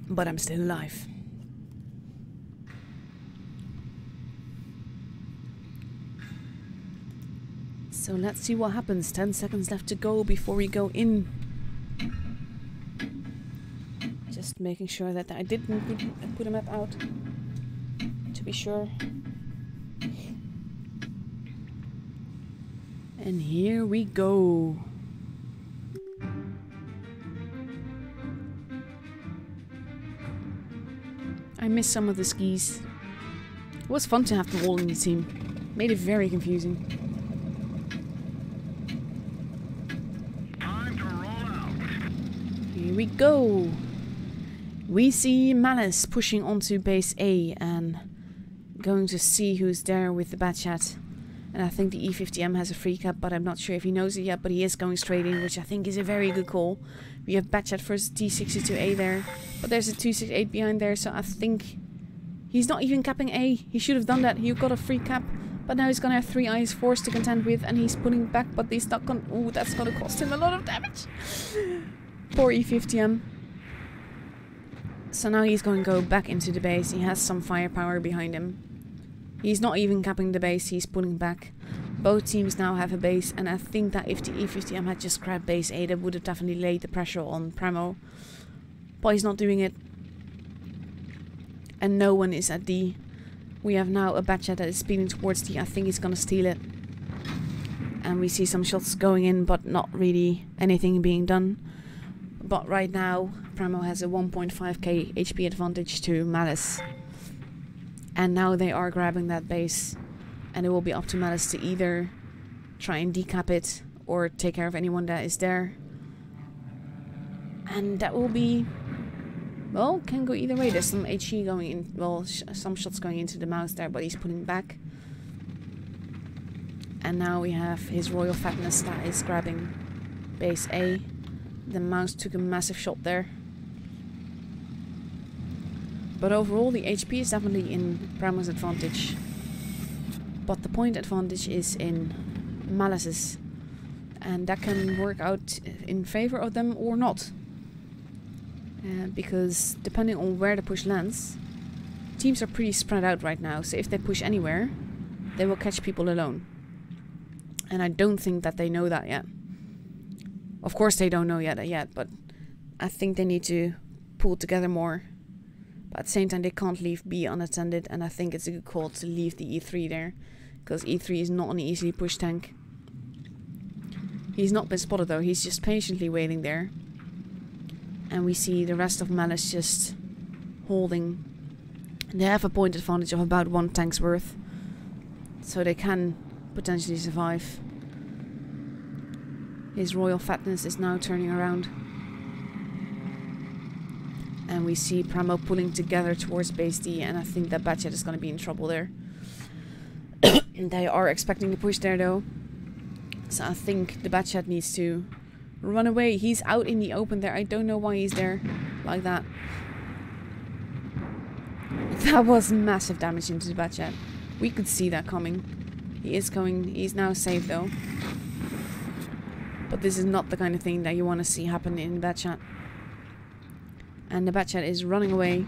But I'm still alive. So let's see what happens. 10 seconds left to go before we go in. Just making sure that I didn't put a map out. To be sure. And here we go. I missed some of the skis. It was fun to have them all in the team. Made it very confusing. Time to roll we go. We see Malice pushing onto base A and going to see who's there with the Batchat. And I think the E50M has a free cap, but I'm not sure if he knows it yet, but he is going straight in, which I think is a very good call. We have Batchat versus T62A there, but there's a 268 behind there, so I think he's not even capping A. He should have done that. He got a free cap, but now he's gonna have 3 IS-4s to contend with, and he's pulling back, but he's not gonna... Ooh, that's gonna cost him a lot of damage. Poor E50M. So now he's going to go back into the base. He has some firepower behind him. He's not even capping the base, he's pulling back. Both teams now have a base, and I think that if the E50M had just grabbed base A, that would have definitely laid the pressure on Premo. But he's not doing it. And no one is at D. We have now a Batchat that is speeding towards D. I think he's gonna steal it. And we see some shots going in, but not really anything being done. But right now, Premo has a 1.5k HP advantage to Malice. And now they are grabbing that base, and it will be up to Malice to either try and decap it or take care of anyone that is there. And that will be, well, can go either way. There's some HE going in, well, some shots going into the mouse there, but he's pulling back. And now we have his Royal Fatness that is grabbing base A. The mouse took a massive shot there. But overall, the HP is definitely in Premo's advantage. But the point advantage is in Malice's. And that can work out in favor of them or not. Because depending on where the push lands, teams are pretty spread out right now. So if they push anywhere, they will catch people alone. And I don't think that they know that yet. Of course they don't know yet, but I think they need to pull together more. But at the same time, they can't leave B unattended, and I think it's a good call to leave the E3 there, because E3 is not an easily pushed tank. He's not been spotted though, he's just patiently waiting there. And we see the rest of Malice just holding. They have a point advantage of about 1 tank's worth, so they can potentially survive. His Royal Fatness is now turning around. And we see Premo pulling together towards base D, and I think that Batchat is going to be in trouble there. They are expecting a push there though. So I think the Batchat needs to run away. He's out in the open there. I don't know why he's there like that. That was massive damage into the Batchat. We could see that coming. He's now safe though. But this is not the kind of thing that you want to see happen in Batchat. And the Batchat is running away.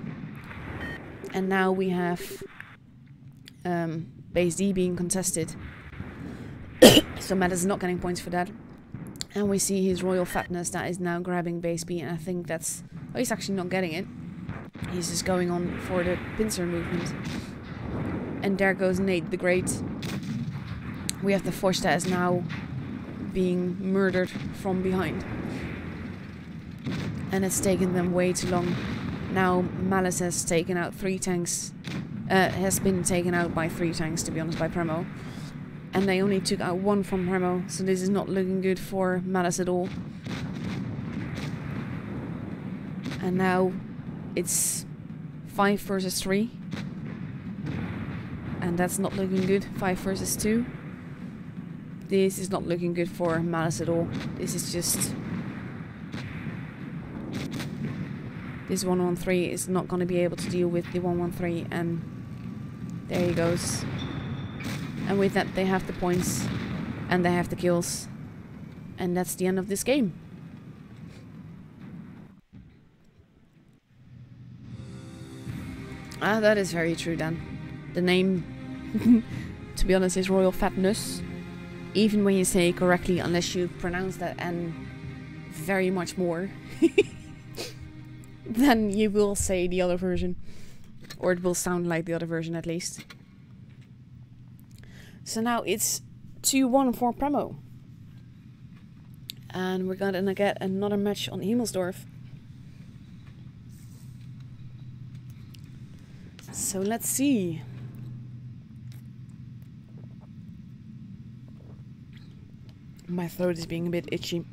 And now we have base D being contested. So Matt is not getting points for that. And we see his Royal Fatness that is now grabbing base B. And I think that's... Oh, he's actually not getting it. He's just going on for the pincer movement. And there goes Nate the Great. We have the Foch that is now being murdered from behind. And it's taken them way too long. Now Malice has taken out 3 tanks. Has been taken out by 3 tanks, to be honest, by Premo. And they only took out 1 from Premo, so this is not looking good for Malice at all. And now it's 5 versus 3. And that's not looking good. 5 versus 2. This is not looking good for Malice at all. This is just... This 113 is not going to be able to deal with the 113, and there he goes. And with that, they have the points, and they have the kills. And that's the end of this game. Ah, that is very true then. The name, to be honest, is Royal Fatness. Even when you say it correctly, unless you pronounce that N very much more, then you will say the other version. Or it will sound like the other version at least. So now it's 2-1 for Premo. And we're gonna get another match on Himmelsdorf. So let's see. My throat is being a bit itchy.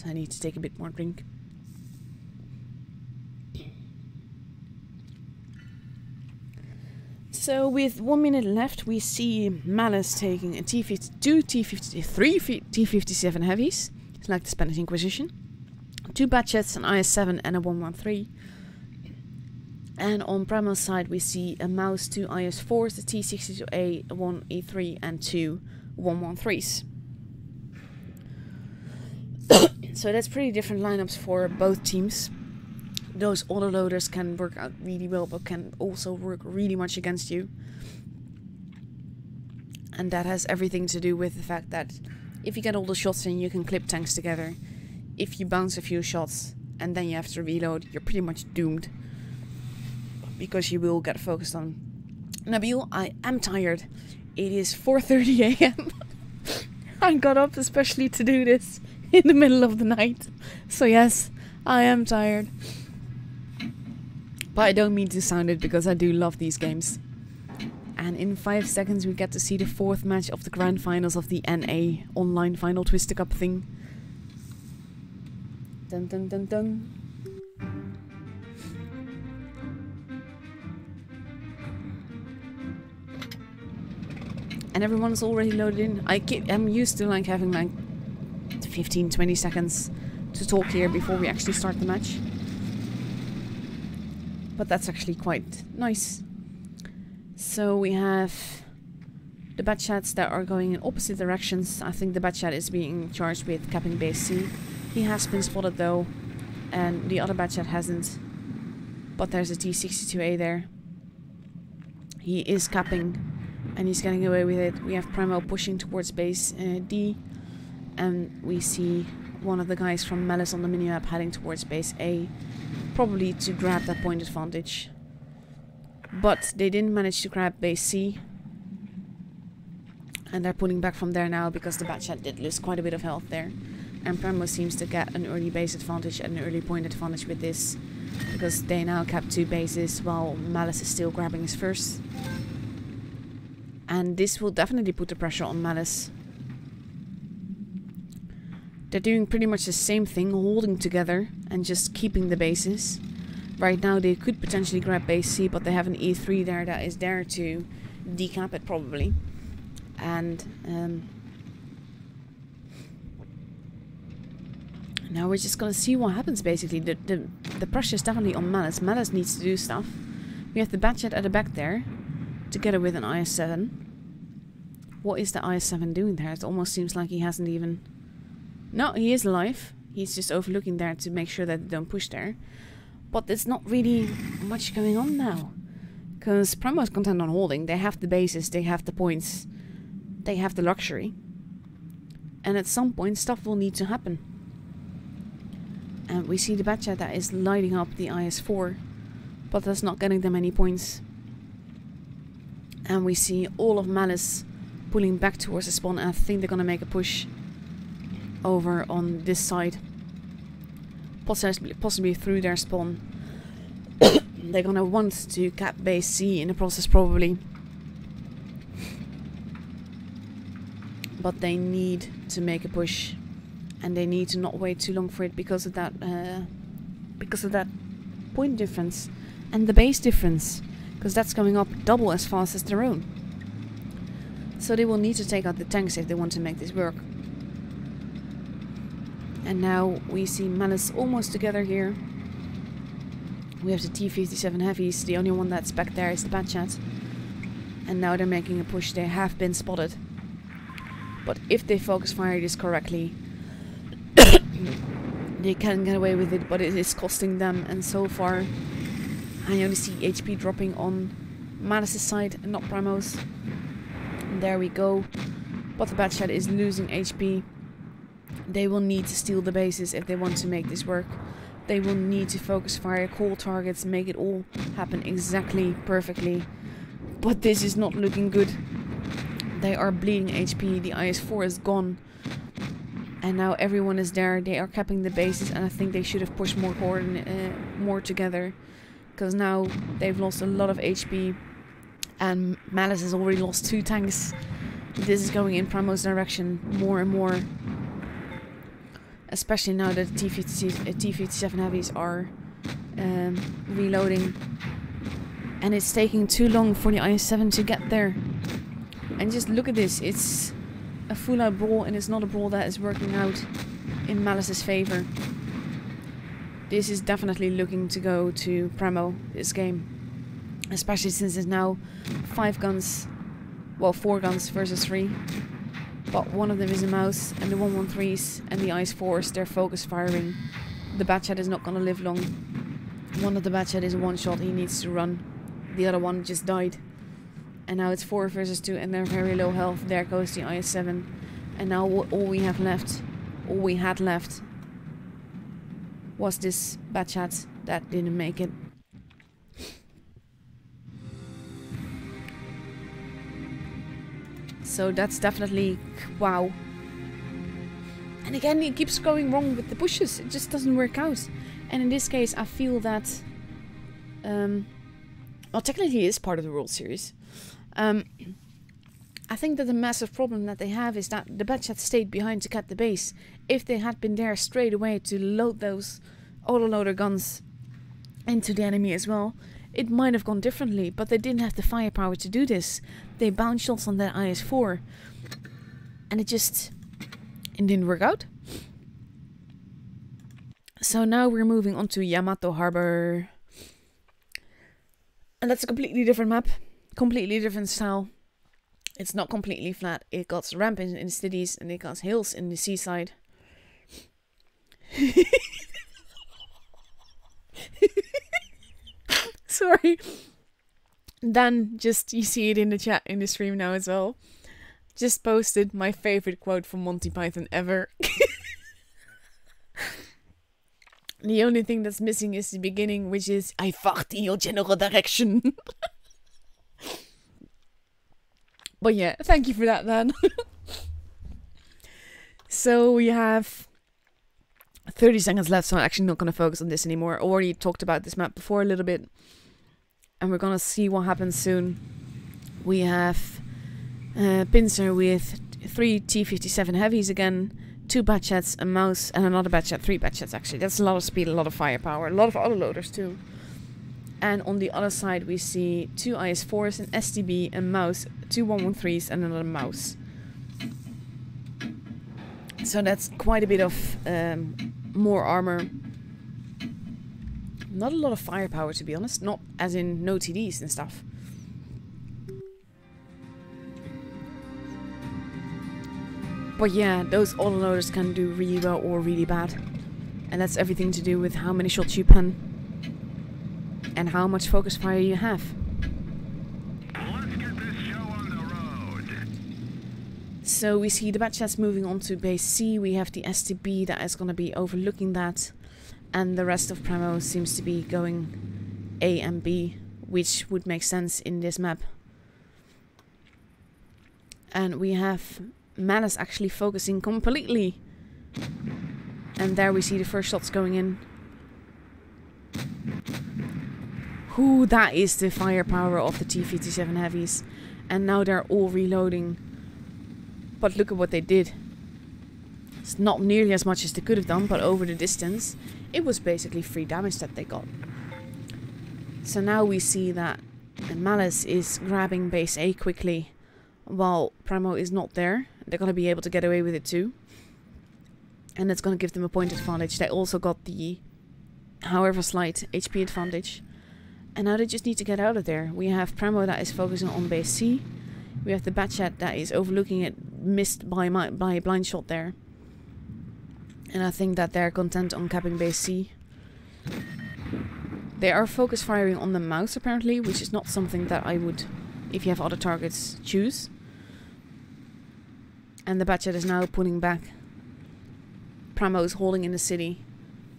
So I need to take a bit more drink. So with 1 minute left, we see Malice taking a T52, T53, T57 heavies. It's like the Spanish Inquisition. 2 Batchets, an IS-7 and a 113. And on Primal's side we see a Mouse, 2 IS-4s, a T62A, a 1E3 and 2 113s. So that's pretty different lineups for both teams. Those autoloaders can work out really well, but can also work really much against you. And that has everything to do with the fact that if you get all the shots in, you can clip tanks together. If you bounce a few shots and then you have to reload, you're pretty much doomed. Because you will get focused on. Nabil, I am tired. It is 4:30 AM. I got up especially to do this in the middle of the night. So yes, I am tired. But I don't mean to sound it, because I do love these games. And in 5 seconds we get to see the 4th match of the grand finals of the NA online final Twister Cup thing. Dun dun dun dun. And everyone's already loaded in. I'm used to like having like 15-20 seconds to talk here before we actually start the match. But that's actually quite nice. So we have the Batchats that are going in opposite directions. I think the Batchat is being charged with capping base C. He has been spotted though, and the other Batchat hasn't. But there's a T62A there. He is capping, and he's getting away with it. We have Primal pushing towards base D, and we see one of the guys from Malice on the minimap heading towards base A, probably to grab that point advantage. But they didn't manage to grab base C, and they're pulling back from there now because the Batchat did lose quite a bit of health there. And Primo seems to get an early base advantage and an early point advantage with this, because they now cap 2 bases while Malice is still grabbing his first. And this will definitely put the pressure on Malice. They're doing pretty much the same thing, holding together and just keeping the bases. Right now they could potentially grab base C, but they have an E3 there that is there to decap it probably. And now we're just gonna see what happens basically. The pressure is definitely on Malice. Malice needs to do stuff. We have the Batchat at the back there, together with an IS-7. What is the IS-7 doing there? It almost seems like he hasn't even... No, he is alive. He's just overlooking there to make sure that they don't push there. But there's not really much going on now. Because Primo is content on holding. They have the bases, they have the points, they have the luxury. And at some point stuff will need to happen. And we see the Batchat that is lighting up the IS-4, but that's not getting them any points. And we see all of Malice pulling back towards the spawn, and I think they're gonna make a push over on this side, possibly through their spawn. They're gonna want to cap base C in the process probably, but they need to make a push, and they need to not wait too long for it because of that point difference and the base difference, because that's going up double as fast as their own. So they will need to take out the tanks if they want to make this work. And now we see Malice almost together here. We have the T57 heavies. The only one that's back there is the Batchat. And now they're making a push. They have been spotted. But if they focus fire this correctly, they can get away with it, but it is costing them. And so far, I only see HP dropping on Malice's side and not Primo's. And there we go. But the Batchat is losing HP. They will need to steal the bases if they want to make this work. They will need to focus fire, call targets, make it all happen exactly perfectly. But this is not looking good. They are bleeding HP. The IS-4 is gone. And now everyone is there. They are capping the bases, and I think they should have pushed more together. Because now they've lost a lot of HP. And Malice has already lost 2 tanks. This is going in Primo's direction more and more. especially now that the T-57 heavies are reloading, and it's taking too long for the IS-7 to get there. And just look at this, it's a full-out brawl, and it's not a brawl that is working out in Malice's favor. This is definitely looking to go to Premo, this game. Especially since it's now 5 guns, well 4 guns versus 3. But one of them is a mouse, and the 113s and the IS-4s, they're focus firing. The Batchat is not gonna live long. One of the Batchat is a one-shot, he needs to run. The other one just died. And now it's 4 versus 2 and they're very low health. There goes the IS-7. And now all we had left was this Batchat that didn't make it. So that's definitely wow. And again, it keeps going wrong with the pushes. It just doesn't work out. And in this case, I feel that well, technically it is part of the World Series. I think that the massive problem that they have is that the Batchat stayed behind to get the base. If they had been there straight away to load those autoloader guns into the enemy as well, it might have gone differently, but they didn't have the firepower to do this. They bounced shots on that IS-4 and it didn't work out. So now we're moving on to Yamato Harbor. And that's a completely different map, completely different style. It's not completely flat. It got ramp in the cities and it got hills in the seaside. Sorry. Dan, just, you see it in the chat, in the stream now as well, just posted my favorite quote from Monty Python ever. The only thing that's missing is the beginning, which is, I fart in your general direction. But yeah, thank you for that, Dan. So we have 30 seconds left, so I'm actually not going to focus on this anymore. I already talked about this map before a little bit. And we're going to see what happens soon. We have Pincer with 3 T-57 heavies again, 2 Batchats, a mouse, and another Batchat, 3 Batchats actually. That's a lot of speed, a lot of firepower, a lot of autoloaders too. And on the other side we see 2 IS-4s, an STB, a mouse, 2 113s and another mouse. So that's quite a bit of more armor. Not a lot of firepower, to be honest. Not as in no TDs and stuff. But yeah, those autoloaders can do really well or really bad. And that's everything to do with how many shots you pen. And how much focus fire you have. Let's get this show on the road. So we see the Batchats moving on to base C. We have the STB that is going to be overlooking that. And the rest of Premo seems to be going A and B, which would make sense in this map. And we have Malice actually focusing completely. And there we see the first shots going in. Ooh, that is the firepower of the T-57 heavies. And now they're all reloading. But look at what they did. It's not nearly as much as they could have done, but over the distance, it was basically free damage that they got. So now we see that Malice is grabbing base A quickly, while Premo is not there. They're going to be able to get away with it too. And it's going to give them a point advantage. They also got the, however slight, HP advantage. And now they just need to get out of there. We have Premo that is focusing on base C. We have the Batchat that is overlooking it, missed by a blind shot there. And I think that they're content on capping base C. They are focus firing on the mouse apparently, which is not something that I would, if you have other targets, choose. And the Batchat is now pulling back. Premo is holding in the city,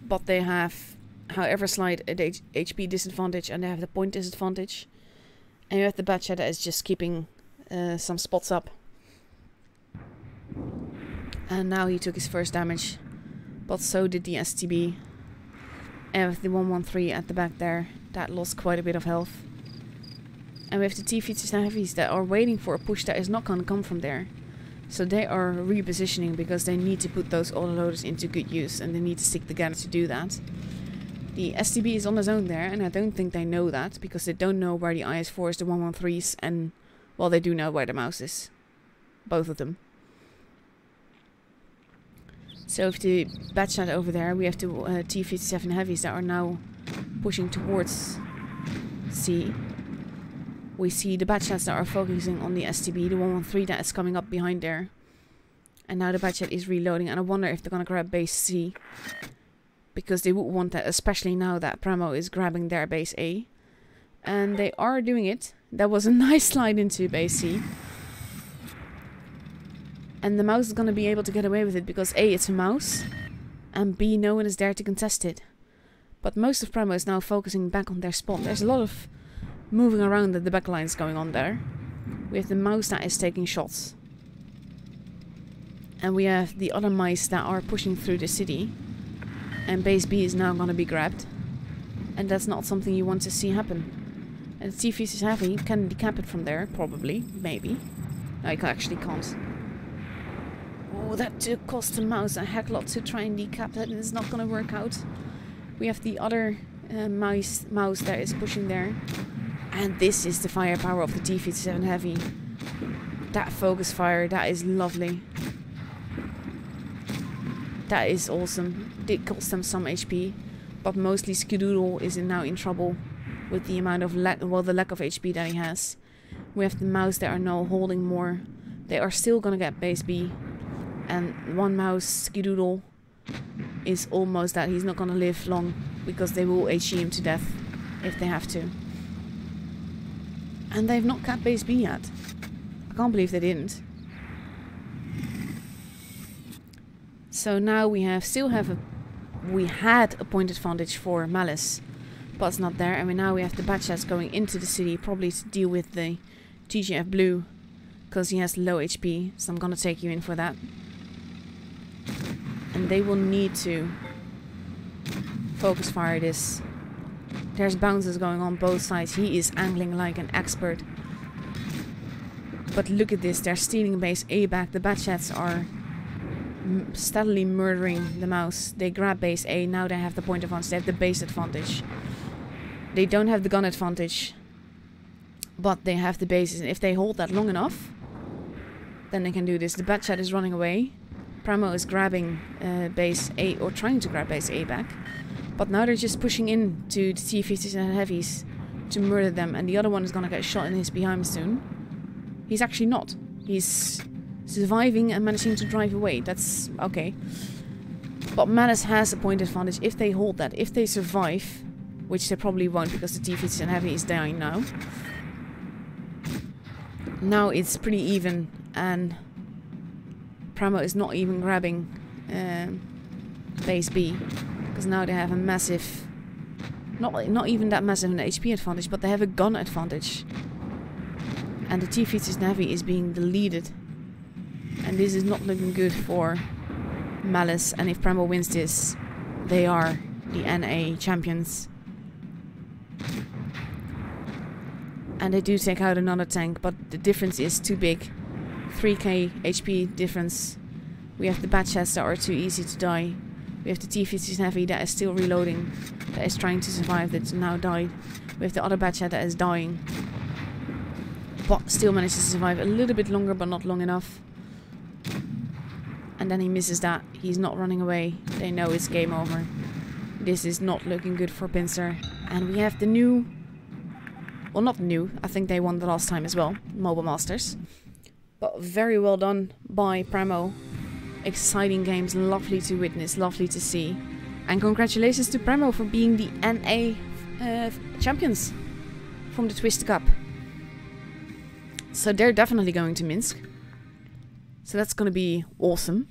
but they have, however slight, an HP disadvantage, and they have the point disadvantage. And you have the Batchat that is just keeping some spots up. And now he took his first damage, but so did the STB. And with the 113 at the back there, that lost quite a bit of health. And we have the T-57 heavies that are waiting for a push that is not going to come from there. So they are repositioning because they need to put those autoloaders into good use, and they need to stick together to do that. The STB is on his own there, and I don't think they know that, because they don't know where the IS-4s, the 113s, and, well, they do know where the mouse is. Both of them. So if the batchat over there, we have the T-57 heavies that are now pushing towards C. We see the batchats that are focusing on the STB, the 113 that is coming up behind there. And now the batchat is reloading, and I wonder if they're going to grab base C. Because they would want that, especially now that Pramo is grabbing their base A. And they are doing it. That was a nice slide into base C. And the mouse is going to be able to get away with it because A, it's a mouse, and B, no one is there to contest it. But most of Pramo is now focusing back on their spot. There's a lot of moving around at the backlines going on there. We have the mouse that is taking shots. And we have the other mice that are pushing through the city. And base B is now going to be grabbed. And that's not something you want to see happen. And the T-50 is heavy, can decap it from there, probably, maybe. No, you actually can't. Oh, that cost the mouse a heck lot to try and decap that, and it's not going to work out. We have the other mouse that is pushing there. And this is the firepower of the T-57 Heavy. That focus fire, that is lovely. That is awesome. Did cost them some HP, but mostly Skidoodle is now in trouble with the amount of the lack of HP that he has. We have the mouse that are now holding more. They are still gonna get base B. And one mouse, Skidoodle, is almost that. He's not gonna live long because they will HE him to death if they have to. And they've not capped base B yet. I can't believe they didn't. So now we had a point advantage for Malice, but it's not there. And now we have the batchats going into the city, probably to deal with the TGF Blue, because he has low HP. So I'm gonna take you in for that. And they will need to focus fire this. There's bounces going on both sides. He is angling like an expert. But look at this, they're stealing base A back. The batchats are steadily murdering the mouse. They grab base A, now they have the point advantage. They have the base advantage. They don't have the gun advantage, but they have the bases. And if they hold that long enough, then they can do this. The batchat is running away. Pramo is grabbing base A, or trying to grab base A back. But now they're just pushing in to the T-50s and heavies to murder them. And the other one is gonna get shot in his behind soon. He's actually not. He's surviving and managing to drive away. That's okay. But Malice has a point advantage if they hold that. If they survive, which they probably won't because the T-50s and heavy is dying now. Now it's pretty even, and Pramo is not even grabbing base B. Because now they have a massive, not even that massive an HP advantage, but they have a gun advantage. And the T-50s Navy is being deleted. And this is not looking good for Malice. And if Pramo wins this, they are the NA champions. And they do take out another tank, but the difference is too big. 3k HP difference. We have the batchats that are too easy to die. We have the T-50s Heavy that is still reloading, that is trying to survive, that's now died. We have the other batchat that is dying, but still manages to survive a little bit longer, but not long enough. And then he misses that. He's not running away. They know it's game over. This is not looking good for Pincer. And we have the new, well, not new, I think they won the last time as well, Mobile Masters. But very well done by Pramo. Exciting games, lovely to witness, lovely to see. And congratulations to Pramo for being the NA champions from the Twister Cup. So they're definitely going to Minsk. So that's going to be awesome.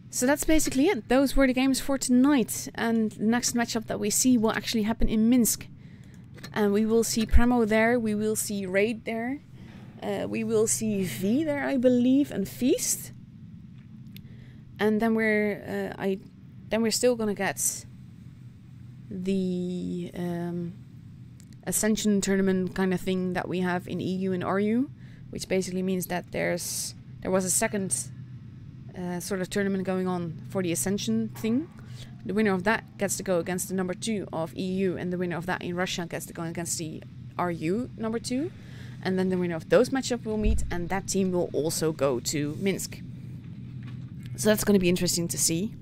So that's basically it. Those were the games for tonight. And the next matchup that we see will actually happen in Minsk. And we will see Pramo there, we will see Raid there, we will see V there, I believe, and Feast. And then we're still gonna get the Ascension tournament kind of thing that we have in EU and RU, which basically means that there was a second sort of tournament going on for the Ascension thing. The winner of that gets to go against the number 2 of EU, and the winner of that in Russia gets to go against the RU number 2. And then the winner of those matchups will meet, and that team will also go to Minsk. So that's going to be interesting to see.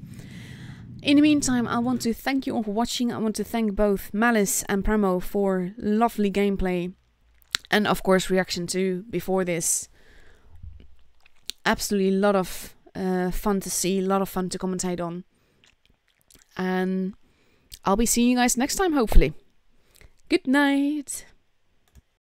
In the meantime, I want to thank you all for watching. I want to thank both Malice and Premo for lovely gameplay. And of course reaction to before this. Absolutely a lot of fun to see, a lot of fun to commentate on. And I'll be seeing you guys next time, hopefully. Good night.